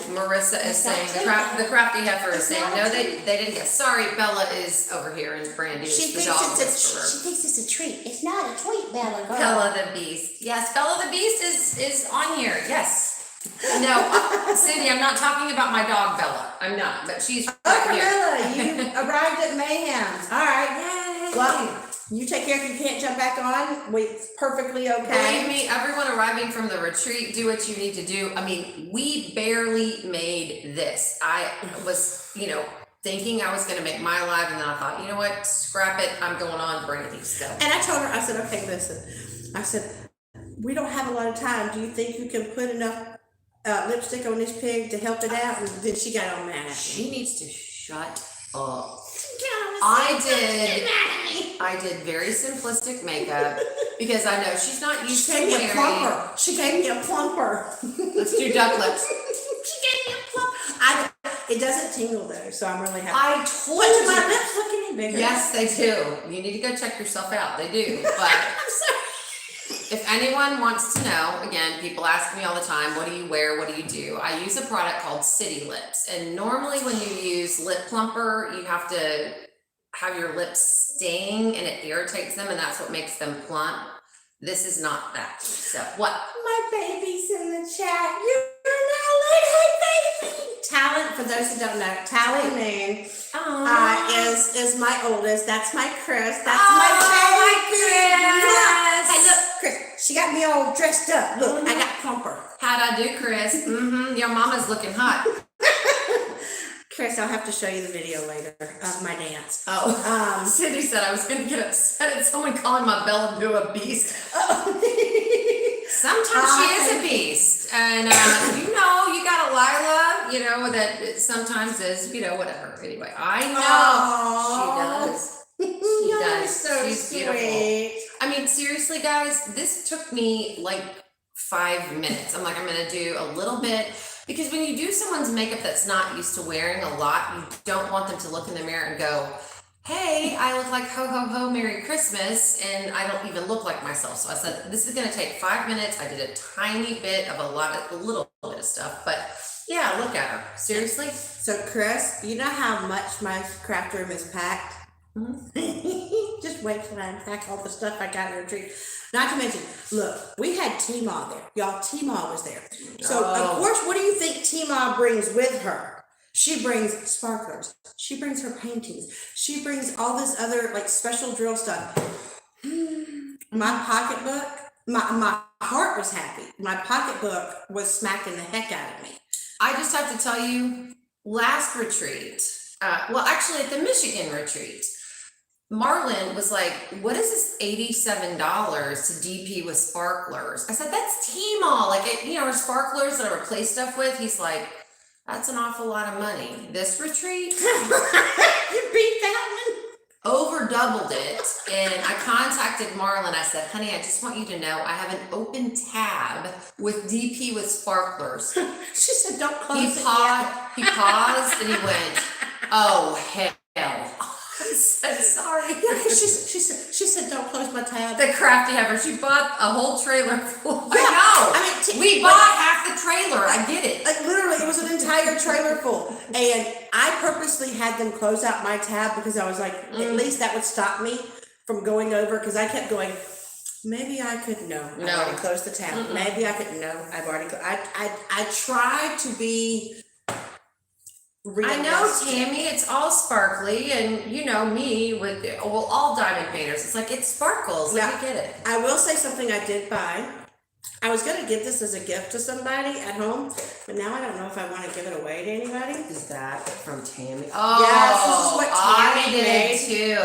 Marissa is saying, the Crafty Heifer is saying, no, they didn't guess. Sorry, Bella is over here and Brandy is she the thinks dog whisperer. she thinks it's a treat. It's not a treat, Bella. Girl. Bella the Beast. Yes, Bella the Beast is on here. Yes. No, Cindy, I'm not talking about my dog Bella. I'm not, but she's Oh, right here. Camilla, you arrived at Mayhem. All right. Yay. Well, you take care if you can't jump back on. It's perfectly Believe okay. me, everyone arriving from the retreat, do what you need to do. I mean, we barely made this. I was, thinking I was going to make my live, and then I thought, you know what, scrap it. I'm going on Brandy's stuff. And I told her, I said, okay, listen. I said, we don't have a lot of time. Do you think you can put enough lipstick on this pig to help it out? And then she got all mad at me. She needs to shut up. I I did very simplistic makeup because I know she's not used She to gave me a wearing. plumper. She gave me a plumper. Let's do ducklets. She gave me a plumper. It doesn't tingle though, so I'm really happy. I told But do my you. lips look any bigger? Yes, they do. You need to go check yourself out. They do. But I'm sorry. if anyone wants to know, again, people ask me all the time, what do you wear? What do you do? I use a product called City Lips. And normally when you use lip plumper, you have to have your lips sting and it irritates them, and that's what makes them plump. This is not that. So what? My baby's in the chat. You're not late. Hi, baby. Talent, for those who don't know, Tally Moon is my oldest. That's my Chris. That's my baby. Hey, look, Chris, she got me all dressed up. Look, I got Pumper. How'd I do, Chris? Your mama's looking hot. Chris, I'll have to show you the video later of my dance. Oh, Cindy said I was going to get upset at someone calling my Bella Boo a beast. Sometimes she is a beast, and you know, you got a Lila, you know, that sometimes is, you know, whatever. Anyway, I know she does. She does. So She's sweet. beautiful. I mean, seriously, guys, this took me like 5 minutes. I'm like, I'm gonna do a little bit. Because when you do someone's makeup that's not used to wearing a lot, you don't want them to look in the mirror and go, hey, I look like ho ho ho, Merry Christmas, and I don't even look like myself. So I said, this is gonna take 5 minutes. I did a tiny bit of a little bit of stuff, but yeah, look at her. Seriously? So Chris, you know how much my craft room is packed? Just wait till I unpack all the stuff I got in the retreat. Not to mention, look, we had T-Ma there. Y'all, T-Ma was there. So, of course, what do you think T-Ma brings with her? She brings sparklers. She brings her paintings. She brings all this other, like, special drill stuff. My pocketbook, my heart was happy. My pocketbook was smacking the heck out of me. I just have to tell you, last retreat, well, actually at the Michigan retreat, Marlon was like, what is this $87 to DP with sparklers? I said, that's T-Ma, like, you know, sparklers that I replace stuff with. He's like, that's an awful lot of money. This retreat, You beat that one? over doubled it. And I contacted Marlon. I said, honey, I just want you to know I have an open tab with DP with sparklers. She said, don't close it yet. He paused and he went, oh, hell. I said, sorry. Yeah, she said, don't close my tab. The crafty heifer. She bought a whole trailer full. Yeah, I know. We bought half the trailer. I get it. Like literally, it was an entire trailer full. And I purposely had them close out my tab because I was like, at least that would stop me from going over, because I kept going, maybe I could, I've already closed the tab. Maybe I could, I've already, I tried to be realistic. I know, Tammy, it's all sparkly, and you know me with, well, all diamond painters, it's like, it sparkles. Yeah. I get it. I will say something I did buy. I was going to give this as a gift to somebody at home, but now I don't know if I want to give it away to anybody. Is that from Tammy? Oh, yes, this is what Tammy made too.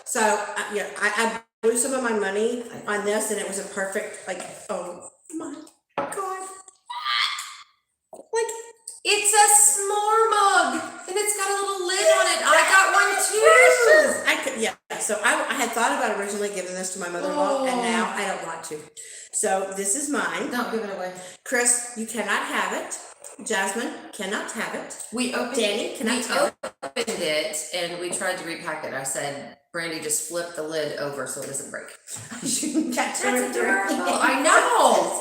So, I blew some of my money on this, and it was a perfect, like, oh my God. Like, it's a s'more mug, and it's got a little lid on it. I got one too. So I had thought about originally giving this to my mother-in-law, and now I don't want to. So this is mine. Don't give it away. Chris, you cannot have it. Jasmine cannot have it. Danny cannot have it. We opened it, and we tried to repack it. I said, Brandy, just flip the lid over so it doesn't break. That's adorable. I know.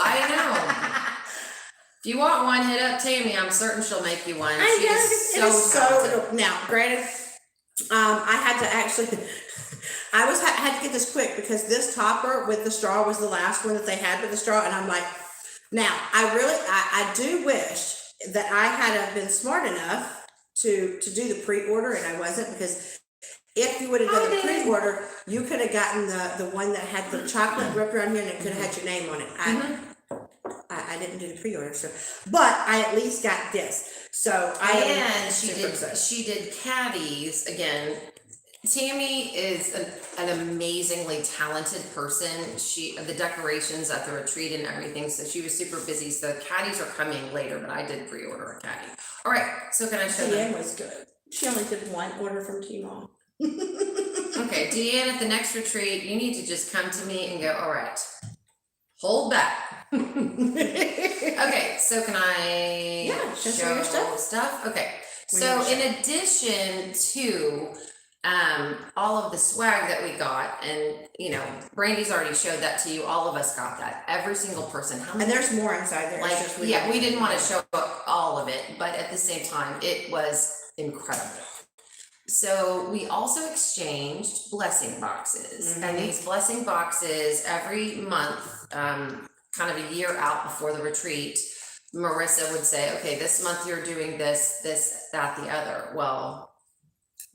If you want one, hit up Tammy. I'm certain she'll make you one. She's so now, granted, I had to actually, I had to get this quick because this topper with the straw was the last one that they had with the straw, and I'm like, now I do wish that I had have been smart enough to do the pre-order, and I wasn't, because if you would have done the pre-order, you could have gotten the one that had the chocolate ripped around here, and it could have had your name on it. I didn't do the pre-order, but I at least got this. So she did caddies again. Tammy is an amazingly talented person. The decorations at the retreat and everything, so she was super busy. So the caddies are coming later, but I did pre-order a caddy. All right, so can I show them? Deanne was good. She only did one order from T-Ma. Okay, Deanne, at the next retreat, you need to just come to me and go, all right, hold back. Okay, so can I show your stuff? Okay, so in addition to all of the swag that we got, and you know, Brandy's already showed that to you. All of us got that. Every single person. And there's more inside there. Like, we didn't want to show up all of it, but at the same time, it was incredible. So we also exchanged blessing boxes, and these blessing boxes every month, kind of a year out before the retreat, Marissa would say, okay, this month you're doing this, that, the other. Well,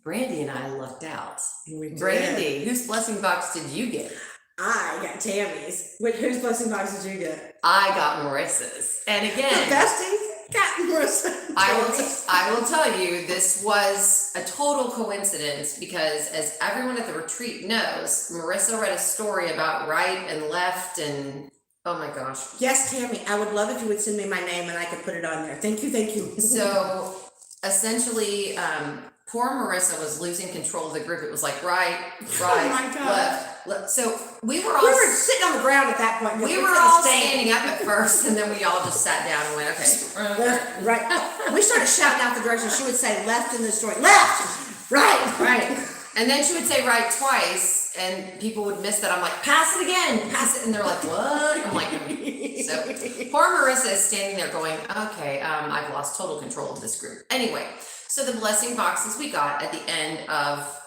Brandy and I lucked out. We did. Brandy, whose blessing box did you get? I got Tammy's. Whose blessing box did you get? I got Marissa's. And again, The bestie got Marissa. I will tell you, this was a total coincidence because, as everyone at the retreat knows, Marissa read a story about right and left, and oh my gosh. Yes, Tammy, I would love if you would send me my name and I could put it on there. Thank you. So essentially, poor Marissa was losing control of the group. It was like right, Oh my God. left. So we were We were sitting on the ground at that point. we were all standing up at first, and then we all just sat down and went, okay. Left, right. We started shouting out the directions. She would say left in the story. Left, right. And then she would say right twice, and people would miss that. I'm like, pass it again, pass it. And they're like, what? I'm like, so poor Marissa is standing there going, okay, I've lost total control of this group. Anyway, so the blessing boxes we got at the end of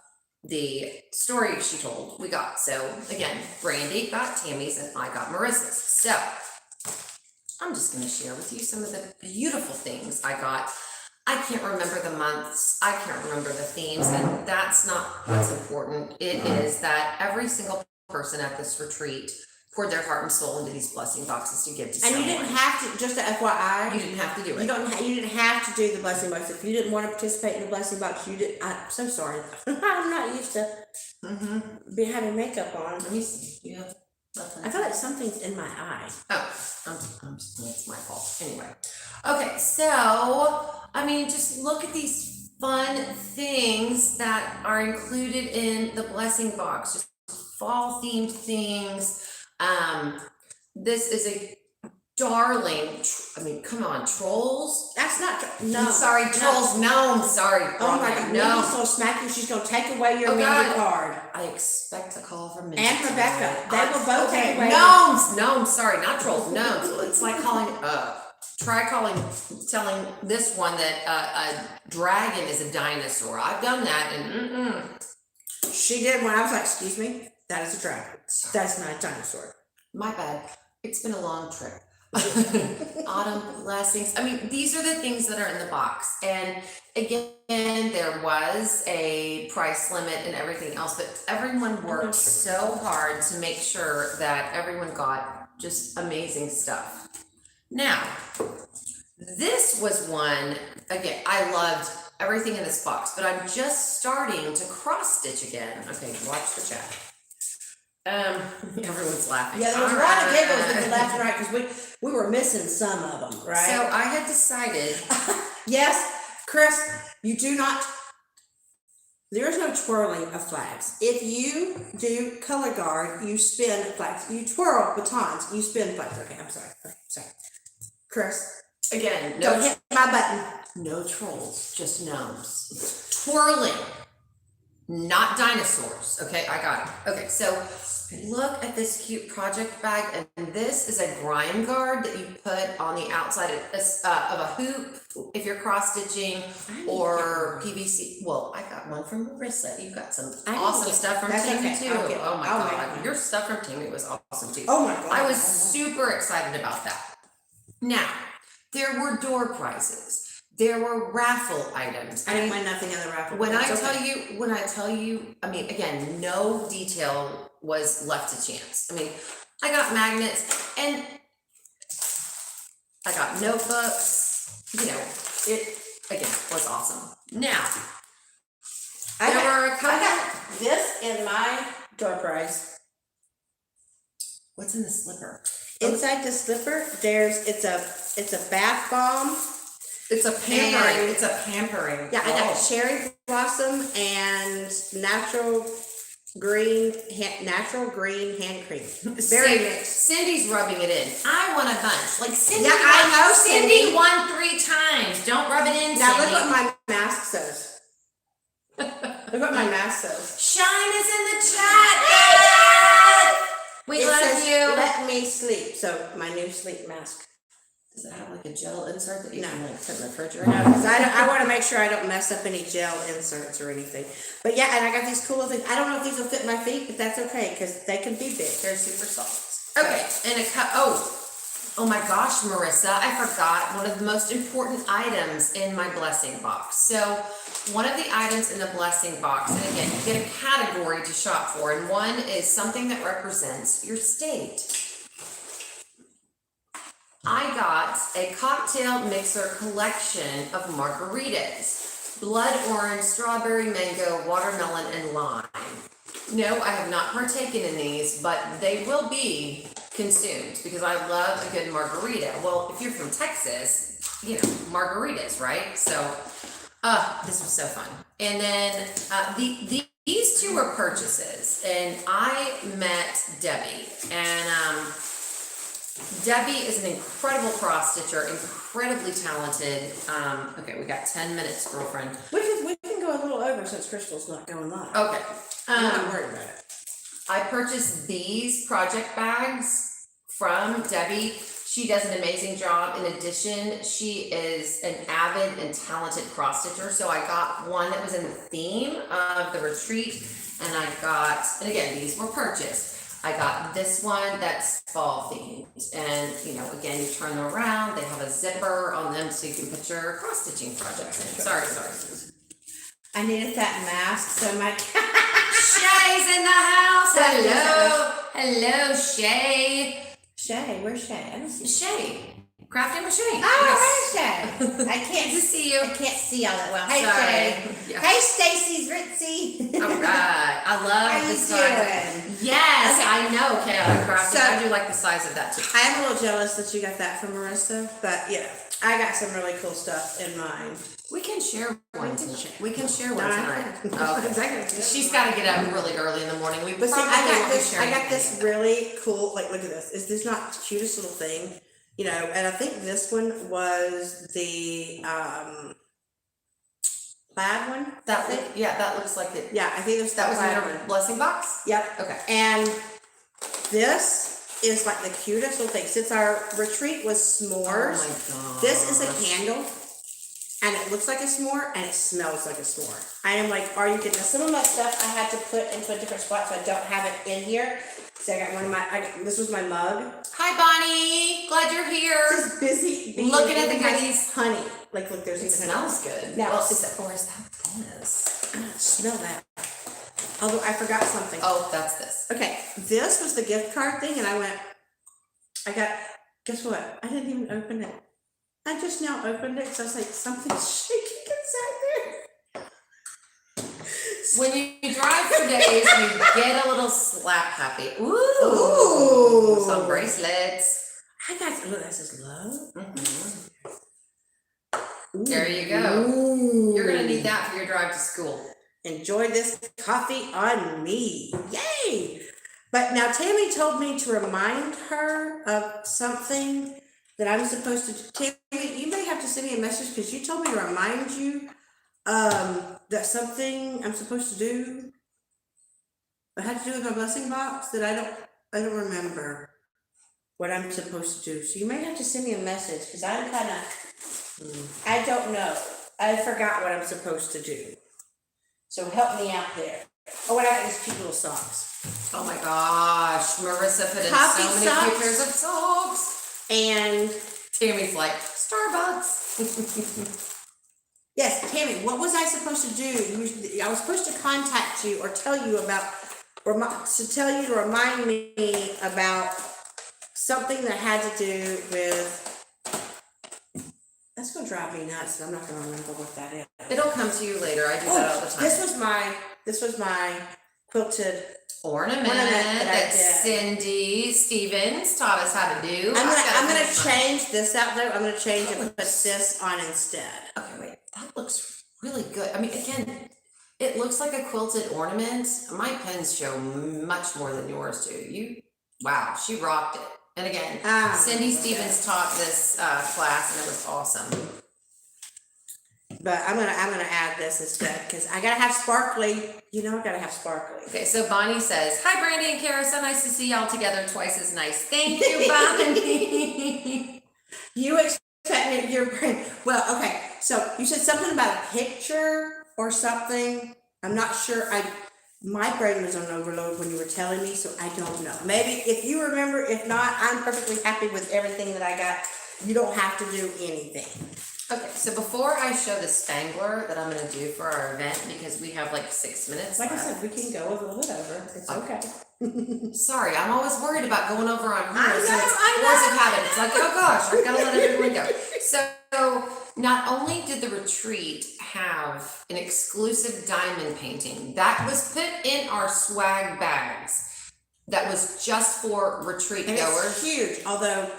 the story she told, we got. So again, Brandy got Tammy's and I got Marissa's. So I'm just going to share with you some of the beautiful things I got. I can't remember the months, I can't remember the themes, and that's not what's important. It is that every single person at this retreat poured their heart and soul into these blessing boxes to give to someone. And you didn't have to, just a FYI, You didn't have to do it. you didn't have to do the blessing box. If you didn't want to participate in the blessing box, you did. I'm so sorry. I'm not used to be having makeup on. Let me see. You have nothing. I feel like something's in my eye. Oh, it's my fault. Anyway. Okay, so, I mean, just look at these fun things that are included in the blessing box. Just fall themed things. This is a darling, come on, trolls? That's not, no. Sorry, trolls, no, sorry. Oh my God, no. Minnie's gonna smack you. She's gonna take away your Oh, media God. card. I expect a call from Minnie. And Rebecca. They will both take away. Gnomes, sorry, not trolls, gnomes. It's like calling, telling this one that a dragon is a dinosaur. I've done that, and She did when I was like, excuse me, that is a dragon. That's not a dinosaur. my bad. It's been a long trip. Autumn blessings. I mean, these are the things that are in the box. And again, there was a price limit and everything else, but everyone worked so hard to make sure that everyone got just amazing stuff. Now, this was one, again, I loved everything in this box, but I'm just starting to cross stitch again. Okay, watch the chat. Everyone's laughing. Yeah, there was a lot of giggles with the left and right because we were missing some of them, right? So I had decided. Yes, Chris, you do not. There is no twirling of flags. If you do color guard, you spin flags. You twirl batons, you spin flags. Okay, I'm sorry. Okay, sorry. Chris, Again, don't hit my button. no trolls, just gnomes. Twirling, not dinosaurs. Okay, I got it. Okay, so look at this cute project bag, and this is a grind guard that you put on the outside of a hoop if you're cross stitching or PVC. Well, I got one from Marissa. You got some awesome stuff from That's Tammy okay. too. I'll get one. Oh my I'll make God, one. your stuff from Tammy was awesome too. Oh my God. I was super excited about that. Now, there were door prizes. There were raffle items. I didn't win nothing in the raffle. When That's I okay. tell you, I mean, again, no detail was left to chance. I mean, I got magnets and I got notebooks. You know, it again was awesome. Now, I were a couple. got this in my door prize. What's in the slipper? Inside the slipper, it's a bath bomb. It's a pampering. And- It's a pampering. Yeah, I got Oh. cherry blossom and natural green hand cream. Very mixed. Cindy's rubbing it in. I want a bunch. Like Cindy. Yeah, I know, Cindy Cindy. won 3 times. Don't rub it in. Now Cindy. look what my mask says. Look what my mask says. Shine is in the chat. We It love says, you. "Let me sleep." So my new sleep mask. Does it have like a gel insert that you No. can like put in the refrigerator? No, because I want to make sure I don't mess up any gel inserts or anything. But yeah, and I got these cool little things. I don't know if these will fit my feet, but that's okay because they can be big. They're super soft. Okay, and a cup. Oh, Oh my gosh, Marissa, I forgot one of the most important items in my blessing box. So one of the items in the blessing box, and again, you get a category to shop for, and one is something that represents your state. I got a cocktail mixer collection of margaritas. Blood orange, strawberry, mango, watermelon, and lime. No, I have not partaken in these, but they will be consumed because I love a good margarita. Well, if you're from Texas, you know, margaritas, right? So, this was so fun. And then these two were purchases, and I met Debbie, and Debbie is an incredible cross stitcher, incredibly talented. Okay, we got 10 minutes, girlfriend. We can go a little over since Crystal's not going live. Okay. I'm not worried about it. I purchased these project bags from Debbie. She does an amazing job. In addition, she is an avid and talented cross stitcher. So I got one that was in the theme of the retreat, and again, these were purchased. I got this one that's fall themed, and you know, again, you turn them around, they have a zipper on them so you can put your cross stitching projects in. Sorry. I needed that mask so much. Shay's in the house. Hello, Shay. Shay, where's Shay? I don't see Shay. Crafting with Shay. Oh, hey Shay. I can't Good to see you. I can't see all that well. Hey Sorry. Shay. Yeah. Hey Stacy's Ritzy. All right. I love How the you size. doing? Yes, I know, Kayla. Crafting. So- I do like the size of that too. I am a little jealous that you got that from Marissa, but yeah, I got some really cool stuff in mine. We can share one tonight. We can share one No, tonight. I- Okay. She's got to get up really early in the morning. We But see, probably I won't got be this. I sharing got this anything. really cool. Like, look at this. Is this not the cutest little thing? You know, and I think this one was the plaid one. That looks like it. Yeah, I think it was That was in plaid your one. blessing box? Yep. Okay. And this is like the cutest little thing. Since our retreat was s'mores, Oh my god. this is a candle, and it looks like a s'more, and it smells like a s'more. I am like, are you kidding? Now, some of my stuff I had to put into a different spot, so I don't have it in here. So I got one of my. This was my mug. Hi, Bonnie. Glad you're here. Just busy being Looking at the even has goodies. honey. Like, look, there's It even honey. smells good. Now, Well, is or is that this? Smell that. Although I forgot something. Oh, that's this. Okay, this was the gift card thing, and guess what? I didn't even open it. I just now opened it because I was like, something's shaking inside there. When you drive for days, you get a little slap happy. Ooh. Ooh. Some bracelets. I got, look, that says love. Mhm. Ooh. There you go. Ooh. You're going to need that for your drive to school. Enjoy this coffee on me. Yay! But now Tammy told me to remind her of something that I'm supposed to do. Tammy, you may have to send me a message because you told me to remind you that something I'm supposed to do that had to do with my blessing box that I don't remember what I'm supposed to do. So you may have to send me a message because I'm kind of I don't know. I forgot what I'm supposed to do. So help me out there. Oh, and I got these cute little socks. Oh my gosh. Marissa put in Coffee so many socks. cute pairs of socks. And Tammy's like, Starbucks. yes, Tammy, what was I supposed to do? I was supposed to contact you or tell you about, to remind me about something that had to do with. That's gonna drive me nuts, and I'm not gonna remember what that is. It'll come to you later. I do that all the time. This was my quilted. Ornament that I that did. Cindy Stevens taught us how to do. I'm gonna change this out though. I'm gonna change and put this on instead. Okay, wait. That looks really good. I mean, again, it looks like a quilted ornament. My pens show much more than yours do. Wow, she rocked it. And again, Cindy Stevens taught this class, and it was awesome. But I'm gonna add this instead because I gotta have sparkly. You know, I gotta have sparkly. Okay, so Bonnie says, "Hi, Brandy and Kara. So nice to see y'all together twice as nice. Thank you, Bonnie." You expect your brain. Well, okay. So you said something about a picture or something. I'm not sure. My brain was on overload when you were telling me, so I don't know. Maybe if you remember, if not, I'm perfectly happy with everything that I got. You don't have to do anything. Okay, so before I show the Spangler that I'm gonna do for our event, because we have like 6 minutes Like I left. said, we can go a little bit over. It's okay. Sorry, I'm always worried about going over on I hers. know, And it's I force know. of habit. It's like, oh gosh, I've gotta let everyone go. So not only did the retreat have an exclusive diamond painting that was put in our swag bags, that was just for retreat And goers. it's huge, although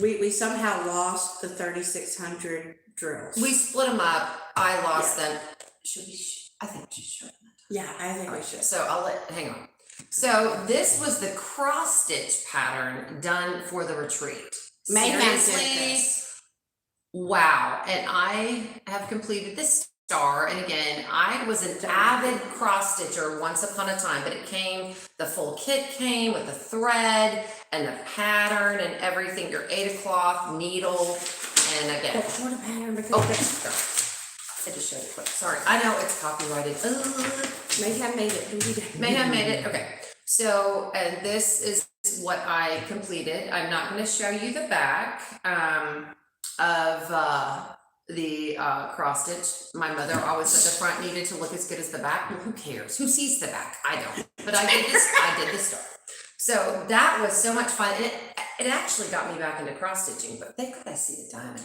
we somehow lost the 3,600 drills. We split them up. I lost them. Should we? I think we should show them. Yeah, I think we should. So hang on. So this was the cross stitch pattern done for the retreat. Mayhem did Seriously? this. Wow. And I have completed this star. And again, I was an avid cross stitcher once upon a time, but the full kit came with the thread and the pattern and everything, your 8 o'clock needle. And again, What a pattern, because I just showed it quick. Sorry. I know it's copyrighted. Mayhem made it. Mayhem made it. Okay. So, and this is what I completed. I'm not going to show you the back of the cross stitch. My mother always said the front needed to look as good as the back. Well, who cares? Who sees the back? I don't. But I did this. I did the star. So that was so much fun. And it actually got me back into cross stitching. But they gotta see the diamond.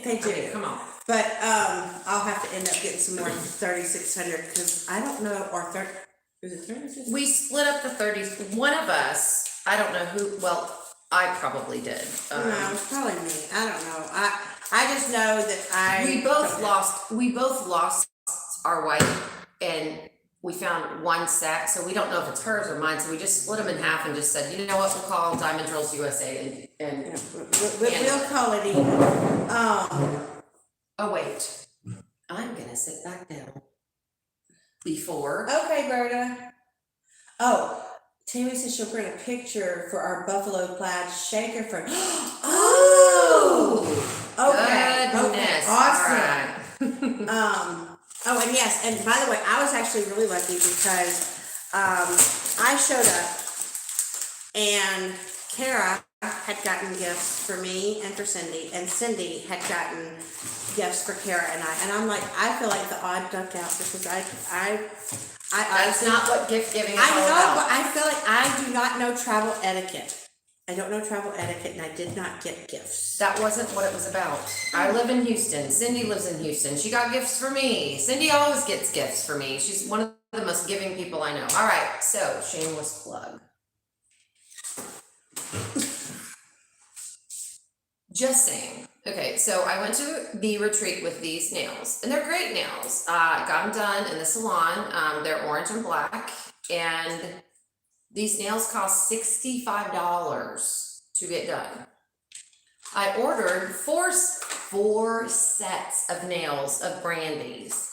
They do. I mean, come on. But I'll have to end up getting some more 3,600 because I don't know, or is it 3,600? We split up the 30s. One of us, I don't know who. Well, I probably did. No, it's probably me. I don't know. I just know that We both lost our white, and we found one set, so we don't know if it's hers or mine, so we just split them in half and just said, you know what, we'll call Diamond Drills USA and We'll call it even. oh wait, I'm gonna sit back down before. Okay, Berta. Oh, Tammy says she'll print a picture for our buffalo plaid shaker for. Oh, okay, Goodness, awesome. all right. Oh, and yes, and by the way, I was actually really lucky because I showed up and Kara had gotten gifts for me and for Cindy, and Cindy had gotten gifts for Kara and I. And I'm like, I feel like the odd duck out because That's not what gift giving is I all know, about. but I feel like I do not know travel etiquette. I don't know travel etiquette, and I did not get gifts. That wasn't what it was about. I live in Houston. Cindy lives in Houston. She got gifts for me. Cindy always gets gifts for me. She's one of the most giving people I know. All right, so shameless plug. Just saying. Okay, so I went to the retreat with these nails, and they're great nails. Got them done in the salon. They're orange and black, and these nails cost $65 to get done. I ordered four sets of nails of Brandy's,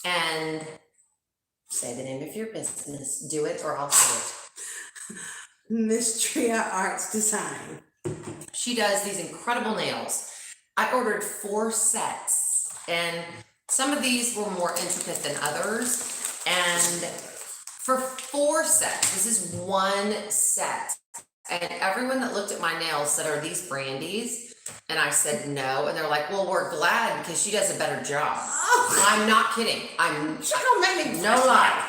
and say the name of your business. Do it or I'll say it. Miss Tria Arts Design. She does these incredible nails. I ordered 4 sets, and some of these were more intricate than others. And for 4 sets, this is 1 set. And everyone that looked at my nails said, are these Brandy's? And I said no. And they're like, well, we're glad because she does a better job. Oh. I'm not kidding. She don't make me No lie.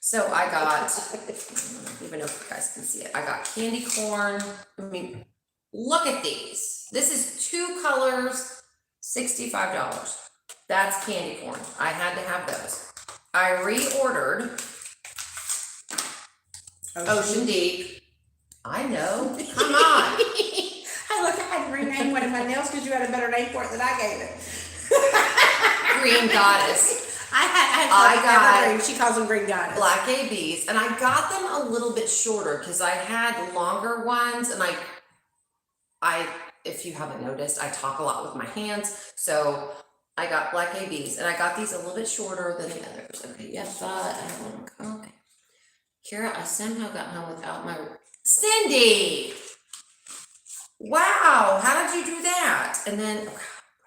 So I got, I don't even know if you guys can see it. I got candy corn. I mean, look at these. This is 2 colors, $65. That's candy corn. I had to have those. I reordered Ocean Deep. I know. Come on. Hey, look, I had to rename one of my nails because you had a better name for it than I gave it. Green Goddess. I got Evergreen. She calls them Green Goddess. Black ABs, and I got them a little bit shorter because I had longer ones, and I, if you haven't noticed, I talk a lot with my hands, so I got black ABs, and I got these a little bit shorter than the others. Okay, yes, okay. Kara, I somehow got home without my Cindy. Wow, how did you do that? And then,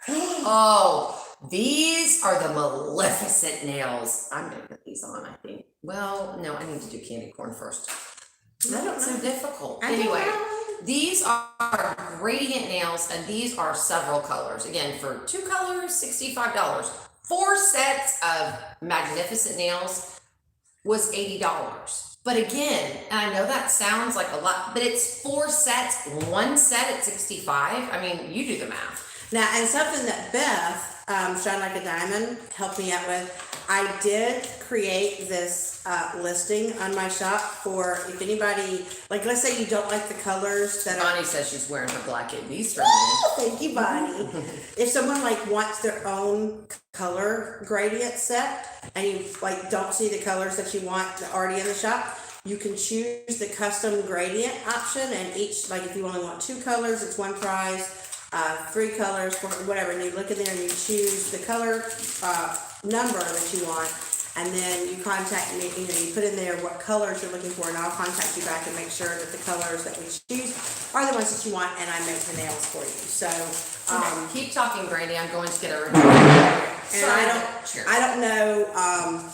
oh, these are the Maleficent nails. I'm gonna put these on, I think. Well, no, I need to do candy corn first. I don't So know. difficult. I don't Anyway, know. these are gradient nails, and these are several colors. Again, for 2 colors, $65. 4 sets of magnificent nails was $80. But again, and I know that sounds like a lot, but it's 4 sets, 1 set at 65. I mean, you do the math. Now, and something that Beth, Shine Like a Diamond, helped me out with, I did create this listing on my shop for if anybody, like let's say you don't like the colors that are. Bonnie says she's wearing her black ABs for me. Oh, thank you, Bonnie. If someone like wants their own color gradient set and you like don't see the colors that you want already in the shop, you can choose the custom gradient option, and each, like if you only want 2 colors, it's one price. 3 colors, 4, whatever, and you look in there and you choose the color number that you want, and then you contact me, you put in there what colors you're looking for, and I'll contact you back and make sure that the colors that we choose are the ones that you want, and I make the nails for you. So Keep talking, Brandy. I'm going to get a and Cheers. I don't know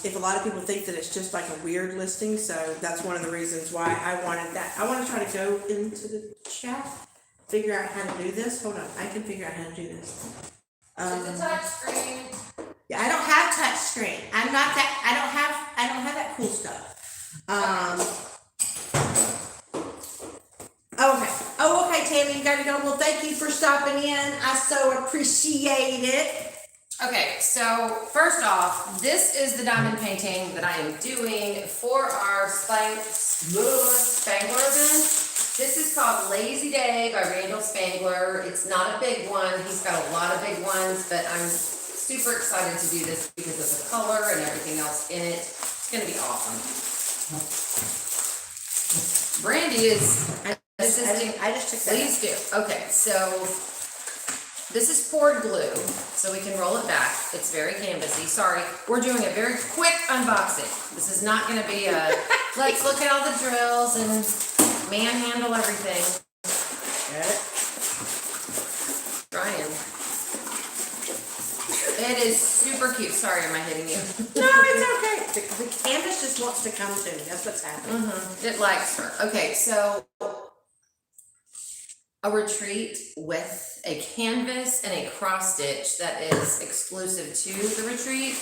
if a lot of people think that it's just like a weird listing, so that's one of the reasons why I wanted that. I want to try to go into the chat, figure out how to do this. Hold on, I can figure out how to do this. It's a touch screen. Yeah, I don't have touch screen. I'm not that. I don't have that cool stuff. Okay. Oh, okay, Tammy, you gotta go. Well, thank you for stopping in. I so appreciate it. Okay, so first off, this is the diamond painting that I am doing for our Spangler event. This is called Lazy Day by Randall Spangler. It's not a big one. He's got a lot of big ones, but I'm super excited to do this because of the color and everything else in it. It's gonna be awesome. Brandy is assisting. I just took that. Please do. Okay, so this is poured glue, so we can roll it back. It's very canvassy. Sorry, we're doing a very quick unboxing. This is not gonna be a, let's look at all the drills and manhandle everything. Ryan. It is super cute. Sorry, am I hitting you? No, it's okay. The canvas just wants to come to me. That's what's happening. It likes her. Okay, so a retreat with a canvas and a cross stitch that is exclusive to the retreat.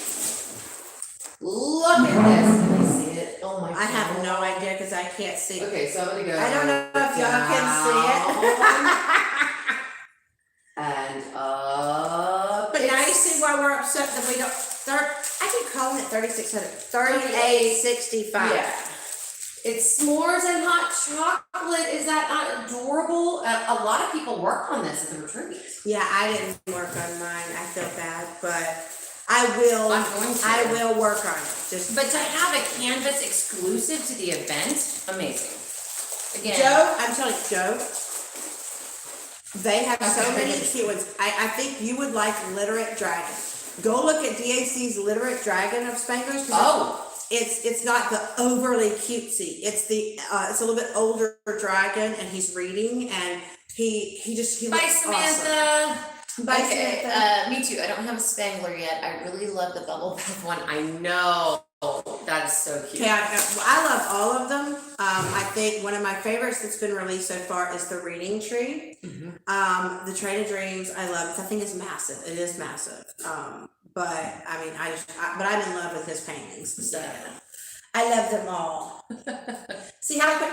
Look at this. Can I see it? Oh my god. I have no idea because I can't see. Okay, so I'm gonna go. I don't know if y'all can see it. And up. But now you see why we're upset that we don't start. I keep calling it 3600. 3865. Yeah. It's s'mores and hot chocolate. Is that not adorable? A lot of people work on this at the retreat. Yeah, I didn't work on mine. I feel bad, but I will. I'm going to. I will work on it. Just But to have a canvas exclusive to the event, amazing. Again, Joe, I'm telling you, Joe. They have so Okay. many cute ones. I think you would like Literate Dragon. Go look at DAC's Literate Dragon of Spanglers. Oh. It's not the overly cutesy. It's it's a little bit older dragon, and he's reading, and he Bye, looks Samantha. awesome. Bye, Okay, Samantha. me too. I don't have a Spangler yet. I really love the bubble bath one. I know. That is so cute. Okay, I love all of them. I think one of my favorites that's been released so far is the Reading Tree. The Train of Dreams, I love it. I think it's massive. It is massive. But I mean, but I'm in love with his paintings. So I love them all. See how quick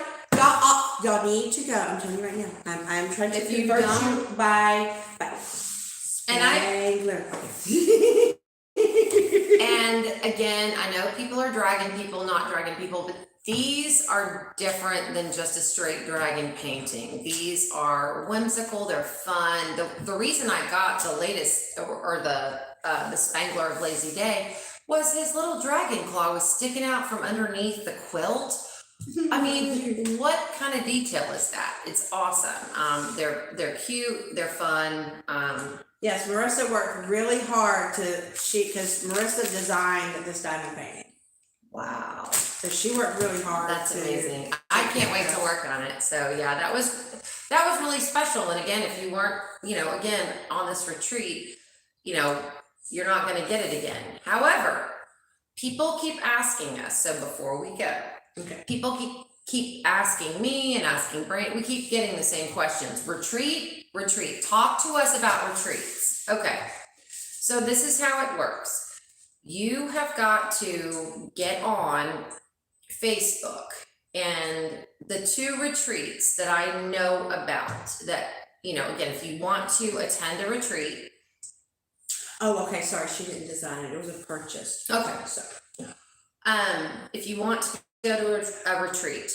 y'all need to go. I'm telling you right now. I'm trying to If you convert don't- you by And Spangler. And again, I know people are dragon people, not dragon people, but these are different than just a straight dragon painting. These are whimsical, they're fun. The reason I got the latest or the Spangler of Lazy Day was his little dragon claw was sticking out from underneath the quilt. I mean, what kind of detail is that? It's awesome. They're cute, they're fun. Yes, Marissa worked really hard because Marissa designed this diamond painting. Wow. So she worked really hard. That's amazing. I can't wait to work on it. So yeah, that was really special. And again, if you weren't, on this retreat, you're not going to get it again. However, people keep asking us, so before we go, Okay. people keep asking me and asking Brent, we keep getting the same questions. Retreat, talk to us about retreats. Okay, so this is how it works. You have got to get on Facebook, and the 2 retreats that I know about that, again, if you want to attend a retreat. Oh, okay, sorry, she didn't design it, it was a purchase. Okay. So, If you want to go to a retreat,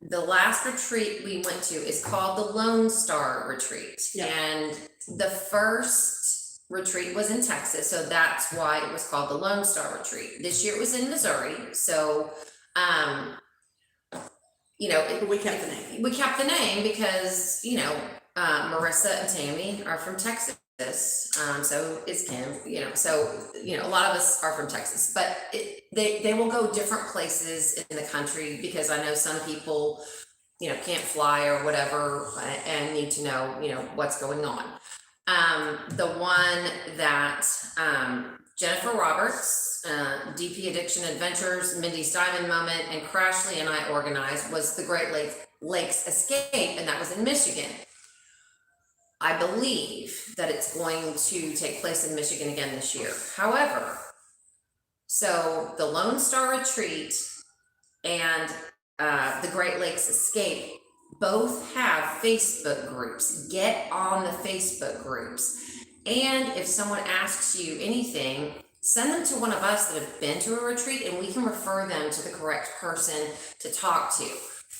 the last retreat we went to is called the Lone Star Retreat. Yeah. And the first retreat was in Texas, so that's why it was called the Lone Star Retreat. This year it was in Missouri, so we kept the name. We kept the name because, Marissa and Tammy are from Texas. So is Kim, a lot of us are from Texas, but they will go different places in the country because I know some people, can't fly or whatever and need to know, what's going on. The one that, Jennifer Roberts, DP Addiction Adventures, Mindy's Diamond Moment, and Crashly and I organized was the Great Lakes Escape, and that was in Michigan. I believe that it's going to take place in Michigan again this year. However, so the Lone Star Retreat and the Great Lakes Escape both have Facebook groups. Get on the Facebook groups. And if someone asks you anything, send them to one of us that have been to a retreat and we can refer them to the correct person to talk to.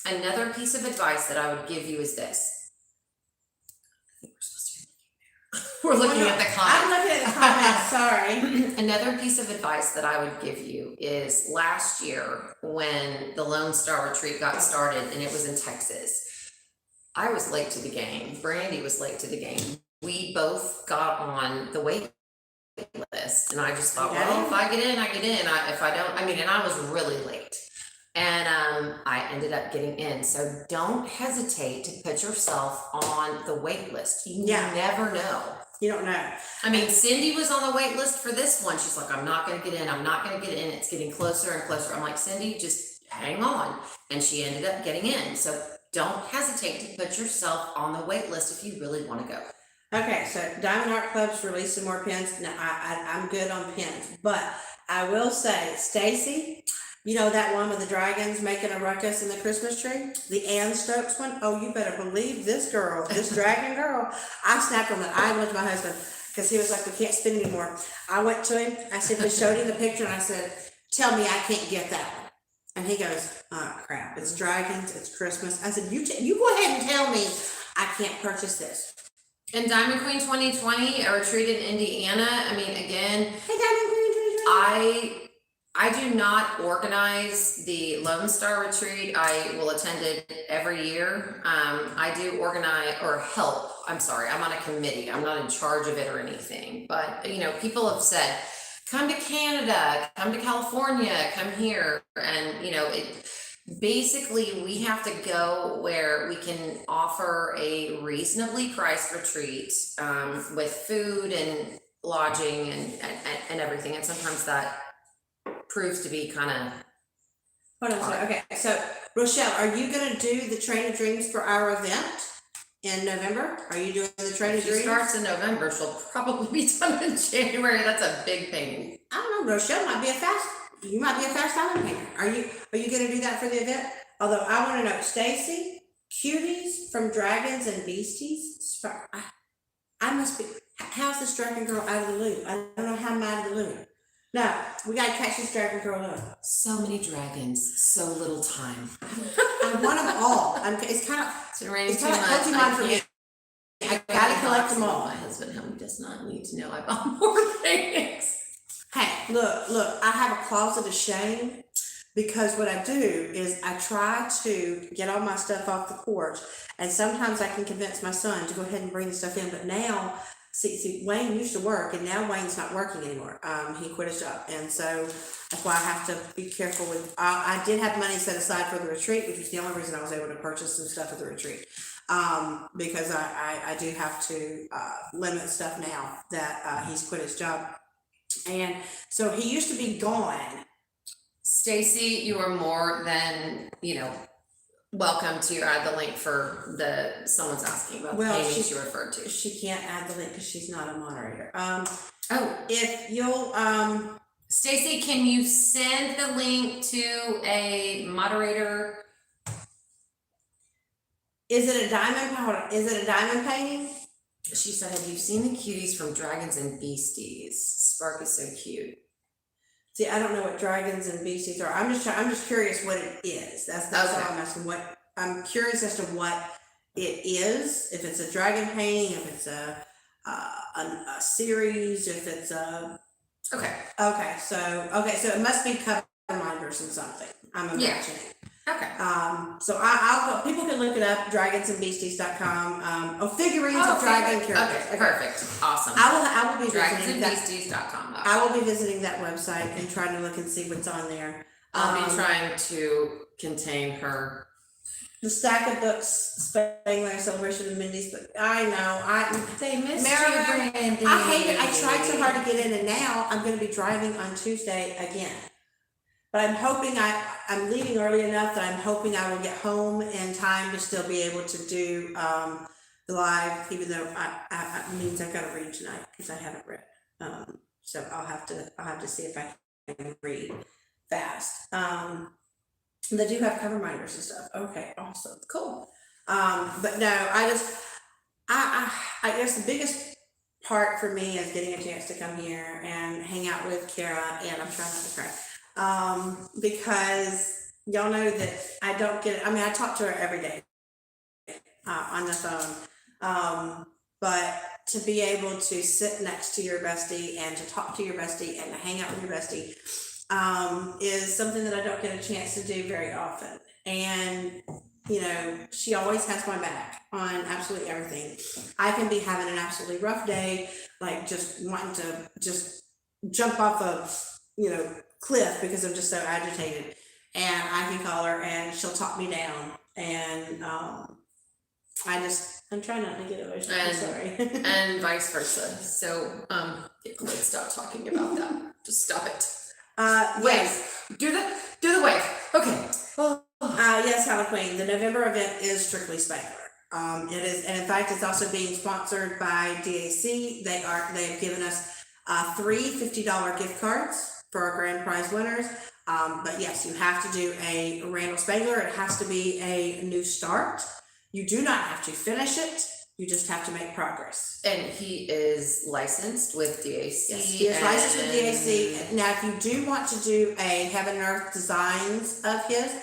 Another piece of advice that I would give you is this. We're looking at the comments. I'm looking at the comments, sorry. Another piece of advice that I would give you is last year when the Lone Star Retreat got started and it was in Texas, I was late to the game. Brandy was late to the game. We both got on the wait list and I just thought, well, if I get in, I get in. If I don't, and I was really late. And I ended up getting in. So don't hesitate to put yourself on the wait list. You never know. You don't know. Cindy was on the wait list for this one. She's like, I'm not going to get in. I'm not going to get in. It's getting closer and closer. I'm like, Cindy, just hang on. And she ended up getting in. So don't hesitate to put yourself on the wait list if you really want to go. Okay, so Diamond Art Club's released some more pins. Now, I'm good on pins, but I will say, Stacy, that one with the dragons making a ruckus in the Christmas tree? The Ann Stokes one? Oh, you better believe this girl, this dragon girl. I snapped on that. I went to my husband because he was like, we can't spin anymore. I went to him. I simply showed him the picture and I said, tell me I can't get that one. And he goes, oh, crap. It's dragons. It's Christmas. I said, you go ahead and tell me I can't purchase this. And Diamond Queen 2020, a retreat in Indiana. Again, hey, Diamond Queen 2020. I do not organize the Lone Star Retreat. I will attend it every year. I do organize or help. I'm sorry, I'm on a committee. I'm not in charge of it or anything. But, people have said, come to Canada, come to California, come here. And, basically we have to go where we can offer a reasonably priced retreat with food and lodging and everything. And sometimes that proves to be kind of. Hold on a second. Okay, so Rochelle, are you going to do the Train of Dreams for our event in November? Are you doing the Train of Dreams? She starts in November. She'll probably be done in January. That's a big pain. I don't know. Rochelle might be you might be a fast time painter. Are you going to do that for the event? Although I want to know, Stacy, Cuties from Dragons and Beasties. I must be. How's this dragon girl out of the loop? I don't know how I'm out of the loop. No, we gotta catch this dragon girl up. So many dragons, so little time. I'm one of all. It's kind of. It's been raining It's too kind of much. Pokemon for me. I gotta collect them all. My husband, who does not need to know I bought more things. Hey, look, I have a closet of shame because what I do is I try to get all my stuff off the porch, and sometimes I can convince my son to go ahead and bring the stuff in, but now, see, Wayne used to work, and now Wayne's not working anymore. He quit his job, and so that's why I have to be careful with. I did have money set aside for the retreat, which was the only reason I was able to purchase some stuff at the retreat, because I do have to limit stuff now that he's quit his job. And so he used to be gone Stacy, you are more than, welcome to add the link for someone's asking about the Well, paintings you referred to. She can't add the link because she's not a moderator. Oh, If you'll, Stacy, can you send the link to a moderator? is it a diamond painting? She said, have you seen the cuties from Dragons and Beasties? Spark is so cute. See, I don't know what dragons and beasties are. I'm just curious what it is. That's all Okay. I'm asking. I'm curious as to what it is. If it's a dragon painting, if it's a series, if it's a Okay. So it must be cover minders and something. I'm imagining. Okay. So I'll people can look it up, dragonsandbeasties.com. Figurines of dragon characters. Okay, perfect. Awesome. I will be visiting that. Dragonsandbeasties.com. I will be visiting that website and trying to look and see what's on there. I'll be trying to contain her. The stack of books, Spangler, Celebration of Mindy's book. I know. They missed Marilyn, you, Brandy. I hate it. I tried so hard to get in, and now I'm going to be driving on Tuesday again. But I'm hoping I'm leaving early enough that I'm hoping I will get home in time to still be able to do the live, even though it means I've got to read tonight because I haven't read. So I'll have to see if I can read fast. They do have cover minders and stuff. Okay, awesome, cool. But no, I guess the biggest part for me is getting a chance to come here and hang out with Kara, and I'm trying not to cry. Because y'all know that I don't get it. I mean, I talk to her every day on the phone. But to be able to sit next to your bestie and to talk to your bestie and to hang out with your bestie is something that I don't get a chance to do very often. And she always has my back on absolutely everything. I can be having an absolutely rough day, like just wanting to just jump off a cliff because I'm just so agitated, and I can call her and she'll talk me down, and I'm trying not to get emotional. I'm sorry. And vice versa. So let's stop talking about that. Just stop it. Yes. Do the wave. Okay. Yes, Halloween Queen. The November event is strictly Spangler. It is, and in fact, it's also being sponsored by DAC. They've given us 3 $50 gift cards for our grand prize winners. But yes, you have to do a Randall Spangler. It has to be a new start. You do not have to finish it. You just have to make progress. And he is licensed with DAC. Yes, he is licensed with DAC. Now, if you do want to do a Heaven and Earth designs of his,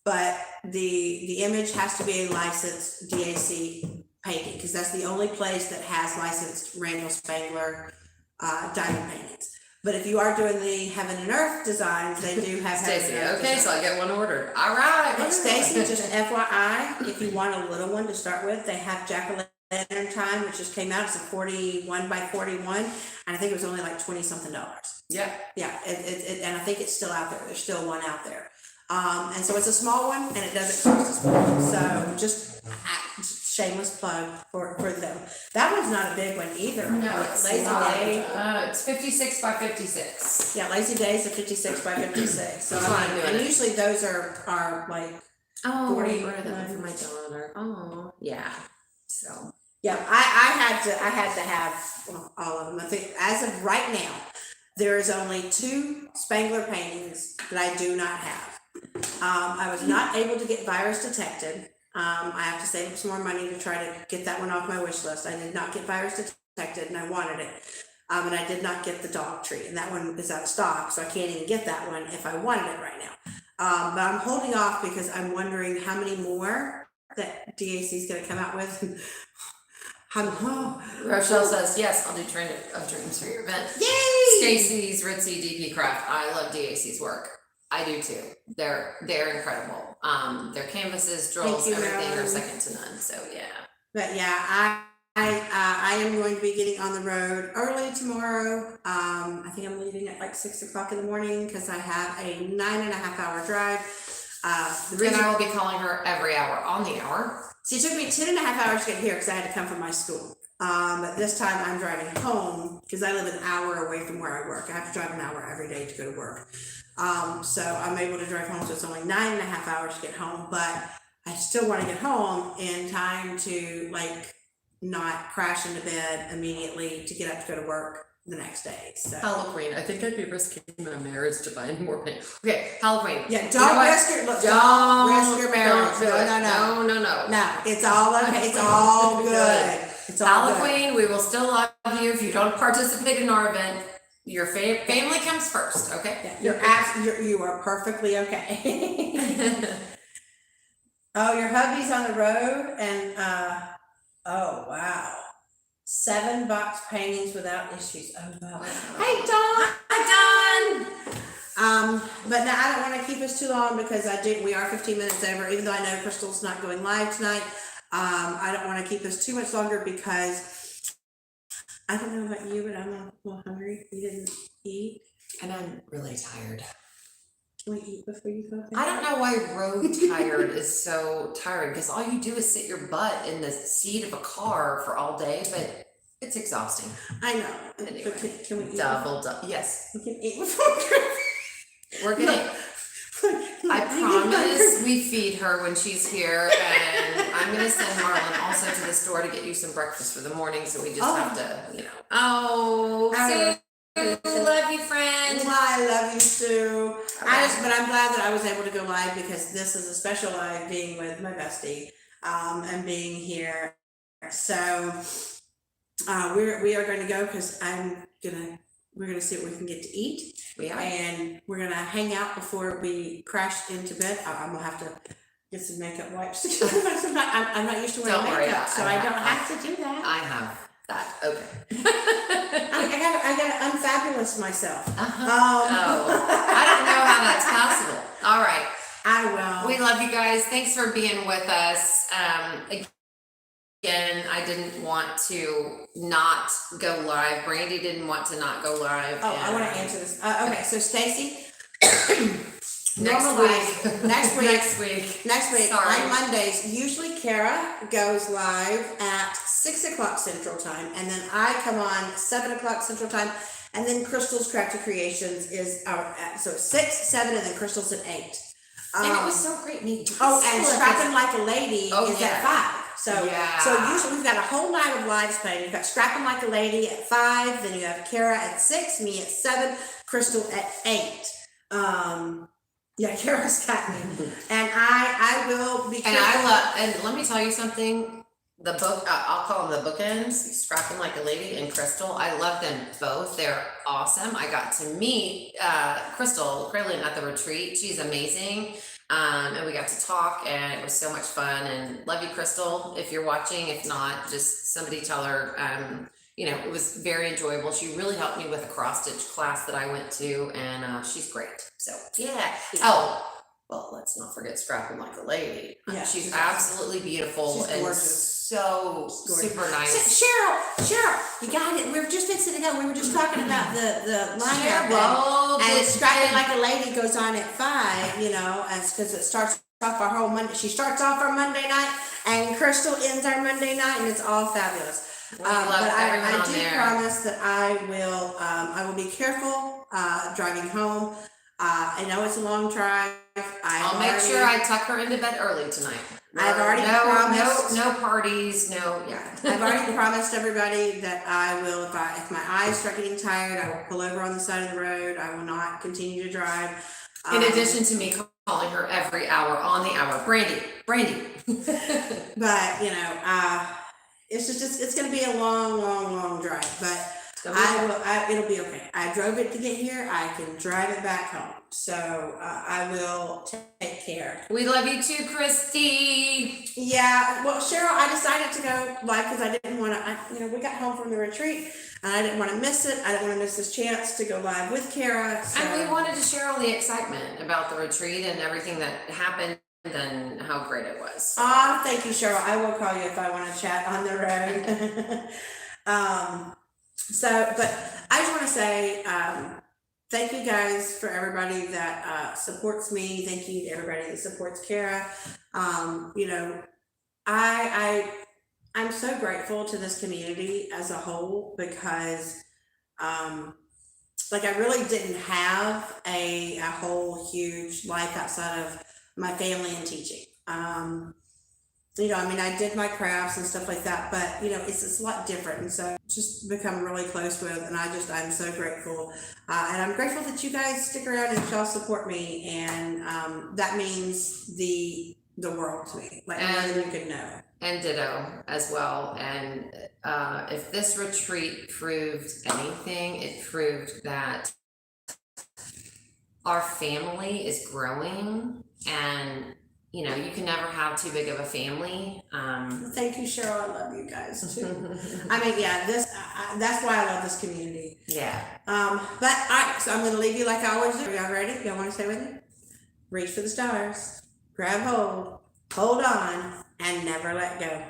but the image has to be a licensed DAC painting, because that's the only place that has licensed Randall Spangler diamond paintings. But if you are doing the Heaven and Earth designs, they do have Stacy. Heaven and Earth Okay, designs. so I get one ordered. All right. And Stacy, just FYI, if you want a little one to start with, they have Jack-o'-lantern time, which just came out. It's a 41 by 41, and I think it was only like $20-something. Yeah. Yeah, and I think it's still out there. There's still one out there. And so it's a small one, and it doesn't cost as much. So just shameless plug for them. That one's not a big one either. No, it's Lazy not. Day. It's 56 by 56. Yeah, Lazy Days are 56 by 56. So That's why I'm doing and it. usually those are like 40 40, for my daughter. Oh, yeah. So yeah. I had to have all of them. I think as of right now, there is only 2 Spangler paintings that I do not have. I was not able to get virus detected. I have to save up some more money to try to get that one off my wish list. I did not get virus detected, and I wanted it. And I did not get the dog treat, and that one is out of stock, so I can't even get that one if I wanted it right now. But I'm holding off because I'm wondering how many more that DAC is going to come out with. Rochelle says, yes, I'll do Train of Dreams for your event. Yay! Stacy's Ritzy DP Craft. I love DAC's work. I do too. They're incredible. Their canvases, drills, you, everything are Marilyn. second to none. So yeah. But yeah, I am going to be getting on the road early tomorrow. I think I'm leaving at like 6 o'clock in the morning because I have a 9.5 hour drive. And I will be calling her every hour on the hour. See, it took me 10.5 hours to get here because I had to come from my school. But this time I'm driving home because I live an hour away from where I work. I have to drive an hour every day to go to work. So I'm able to drive home, so it's only 9.5 hours to get home, but I still want to get home in time to like not crash into bed immediately to get up to go to work the next day. So Halloween. I think I'd be risking my marriage to buy any more pain. Okay, Halloween. yeah, You know don't what? risk your look, Don't don't risk your marriage. Don't do it. No. No. It's all okay. It's all good. It's all good. Halloween, we will still love you if you don't participate in our event. Your family comes first, okay? Yeah, you are perfectly okay. Oh, your hubby's on the road and oh wow. 7 box paintings without issues. Oh wow. Hey Dawn! I'm done. But now I don't want to keep us too long because we are 15 minutes over, even though I know Crystal's not going live tonight. I don't want to keep us too much longer because I don't know about you, but I'm a little hungry. You didn't eat. And I'm really tired. Can we eat before you go? I don't know why road tired is so tiring, because all you do is sit your butt in the seat of a car for all day, but it's exhausting. I know. Anyway, But can we eat? Double. Yes. We can eat before We're gonna. I promise we feed her when she's here, and I'm gonna send Marlon also to the store to get you some breakfast for the morning. So we just have to, you know. Oh, Sue, love you, friend. I love you too. Okay. But I'm glad that I was able to go live because this is a special live being with my bestie, and being here. So, we are going to go because we're gonna see what we can get to eat. We are. And we're gonna hang out before we crash into bed. I'm gonna have to get some makeup wipes. I'm not used to wearing Don't worry, makeup, so I don't have to do that. I have that. Okay. I gotta unfabulous myself. Oh, I don't know how that's possible. All right. I will. We love you guys. Thanks for being with us. Again, I didn't want to not go live. Brandy didn't want to not go live. Oh, I want to answer this. Okay, so Stacy. Next week. Sorry. On Mondays, usually Kara goes live at 6:00 Central Time, and then I come on 7:00 Central Time, and then Crystal's Crafty Creations is so 6, 7, and then Crystal's at 8. And it was so great meeting. And Scrapping Like a Lady is yeah. at 5. So usually we've got a whole night of lives playing. You've got Scrapping Like a Lady at 5, then you have Kara at 6, me at 7, Crystal at 8. Yeah, Kara's got me. And I will be careful. And let me tell you something. The book, I'll call them the bookends, Scrapping Like a Lady and Crystal. I love them both. They're awesome. I got to meet Crystal Krillin at the retreat. She's amazing. And we got to talk, and it was so much fun. And love you, Crystal. If you're watching, if not, just somebody tell her. You know, it was very enjoyable. She really helped me with a cross stitch class that I went to, and she's great. So yeah. Oh, well, let's not forget Scrapping Like a Lady. Yeah, she's absolutely beautiful She's and gorgeous. so super nice. Cheryl, you got it. We were just fixing to go. We were just talking about the lineup. Well, and Scrapping Like a Lady goes on at 5, you know, because it starts off our whole Monday. She starts off our Monday night, and Crystal ends our Monday night, and it's all fabulous. We love I do there. promise that I will be careful driving home. I know it's a long drive. I'll make sure I tuck her into bed early tonight. I've already promised. No parties, I've already promised everybody that I will, if my eyes start getting tired, I will pull over on the side of the road. I will not continue to drive. In addition to me calling her every hour on the hour, Brandy. But you know, it's going to be a long drive, but it'll be okay. I drove it to get here. I can drive it back home. So, I will take care. We love you too, Christy. Yeah. Well, Cheryl, I decided to go live because I didn't want to, we got home from the retreat and I didn't want to miss it. I didn't want to miss this chance to go live with Kara. So. And we wanted to share all the excitement about the retreat and everything that happened. And how great it was. Thank you, Cheryl. I will call you if I want to chat on the road. But I just want to say thank you guys for everybody that supports me. Thank you to everybody that supports Kara. I'm so grateful to this community as a whole because like I really didn't have a whole huge life outside of my family and teaching. I mean, I did my crafts and stuff like that, but it's a lot different. And so just become really close with, and I'm so grateful. And I'm grateful that you guys stick around and y'all support me. And that means the world to me, like more than you could know. And ditto as well. And if this retreat proved anything, it proved that our family is growing, and you can never have too big of a family. Thank you, Cheryl. I love you guys too. I mean, yeah, that's why I love this community. Yeah. But all right, so I'm going to leave you like I always do. Y'all ready? Y'all want to stay with me? Reach for the stars, grab hold on, and never let go.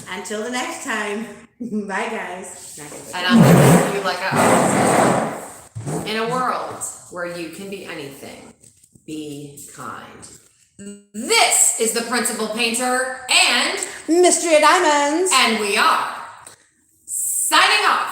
Until the next time, bye guys. And I'm going to leave you like I always do. In a world where you can be anything, be kind. This is the Principal Painter and Mystery of Diamonds. And we are signing off.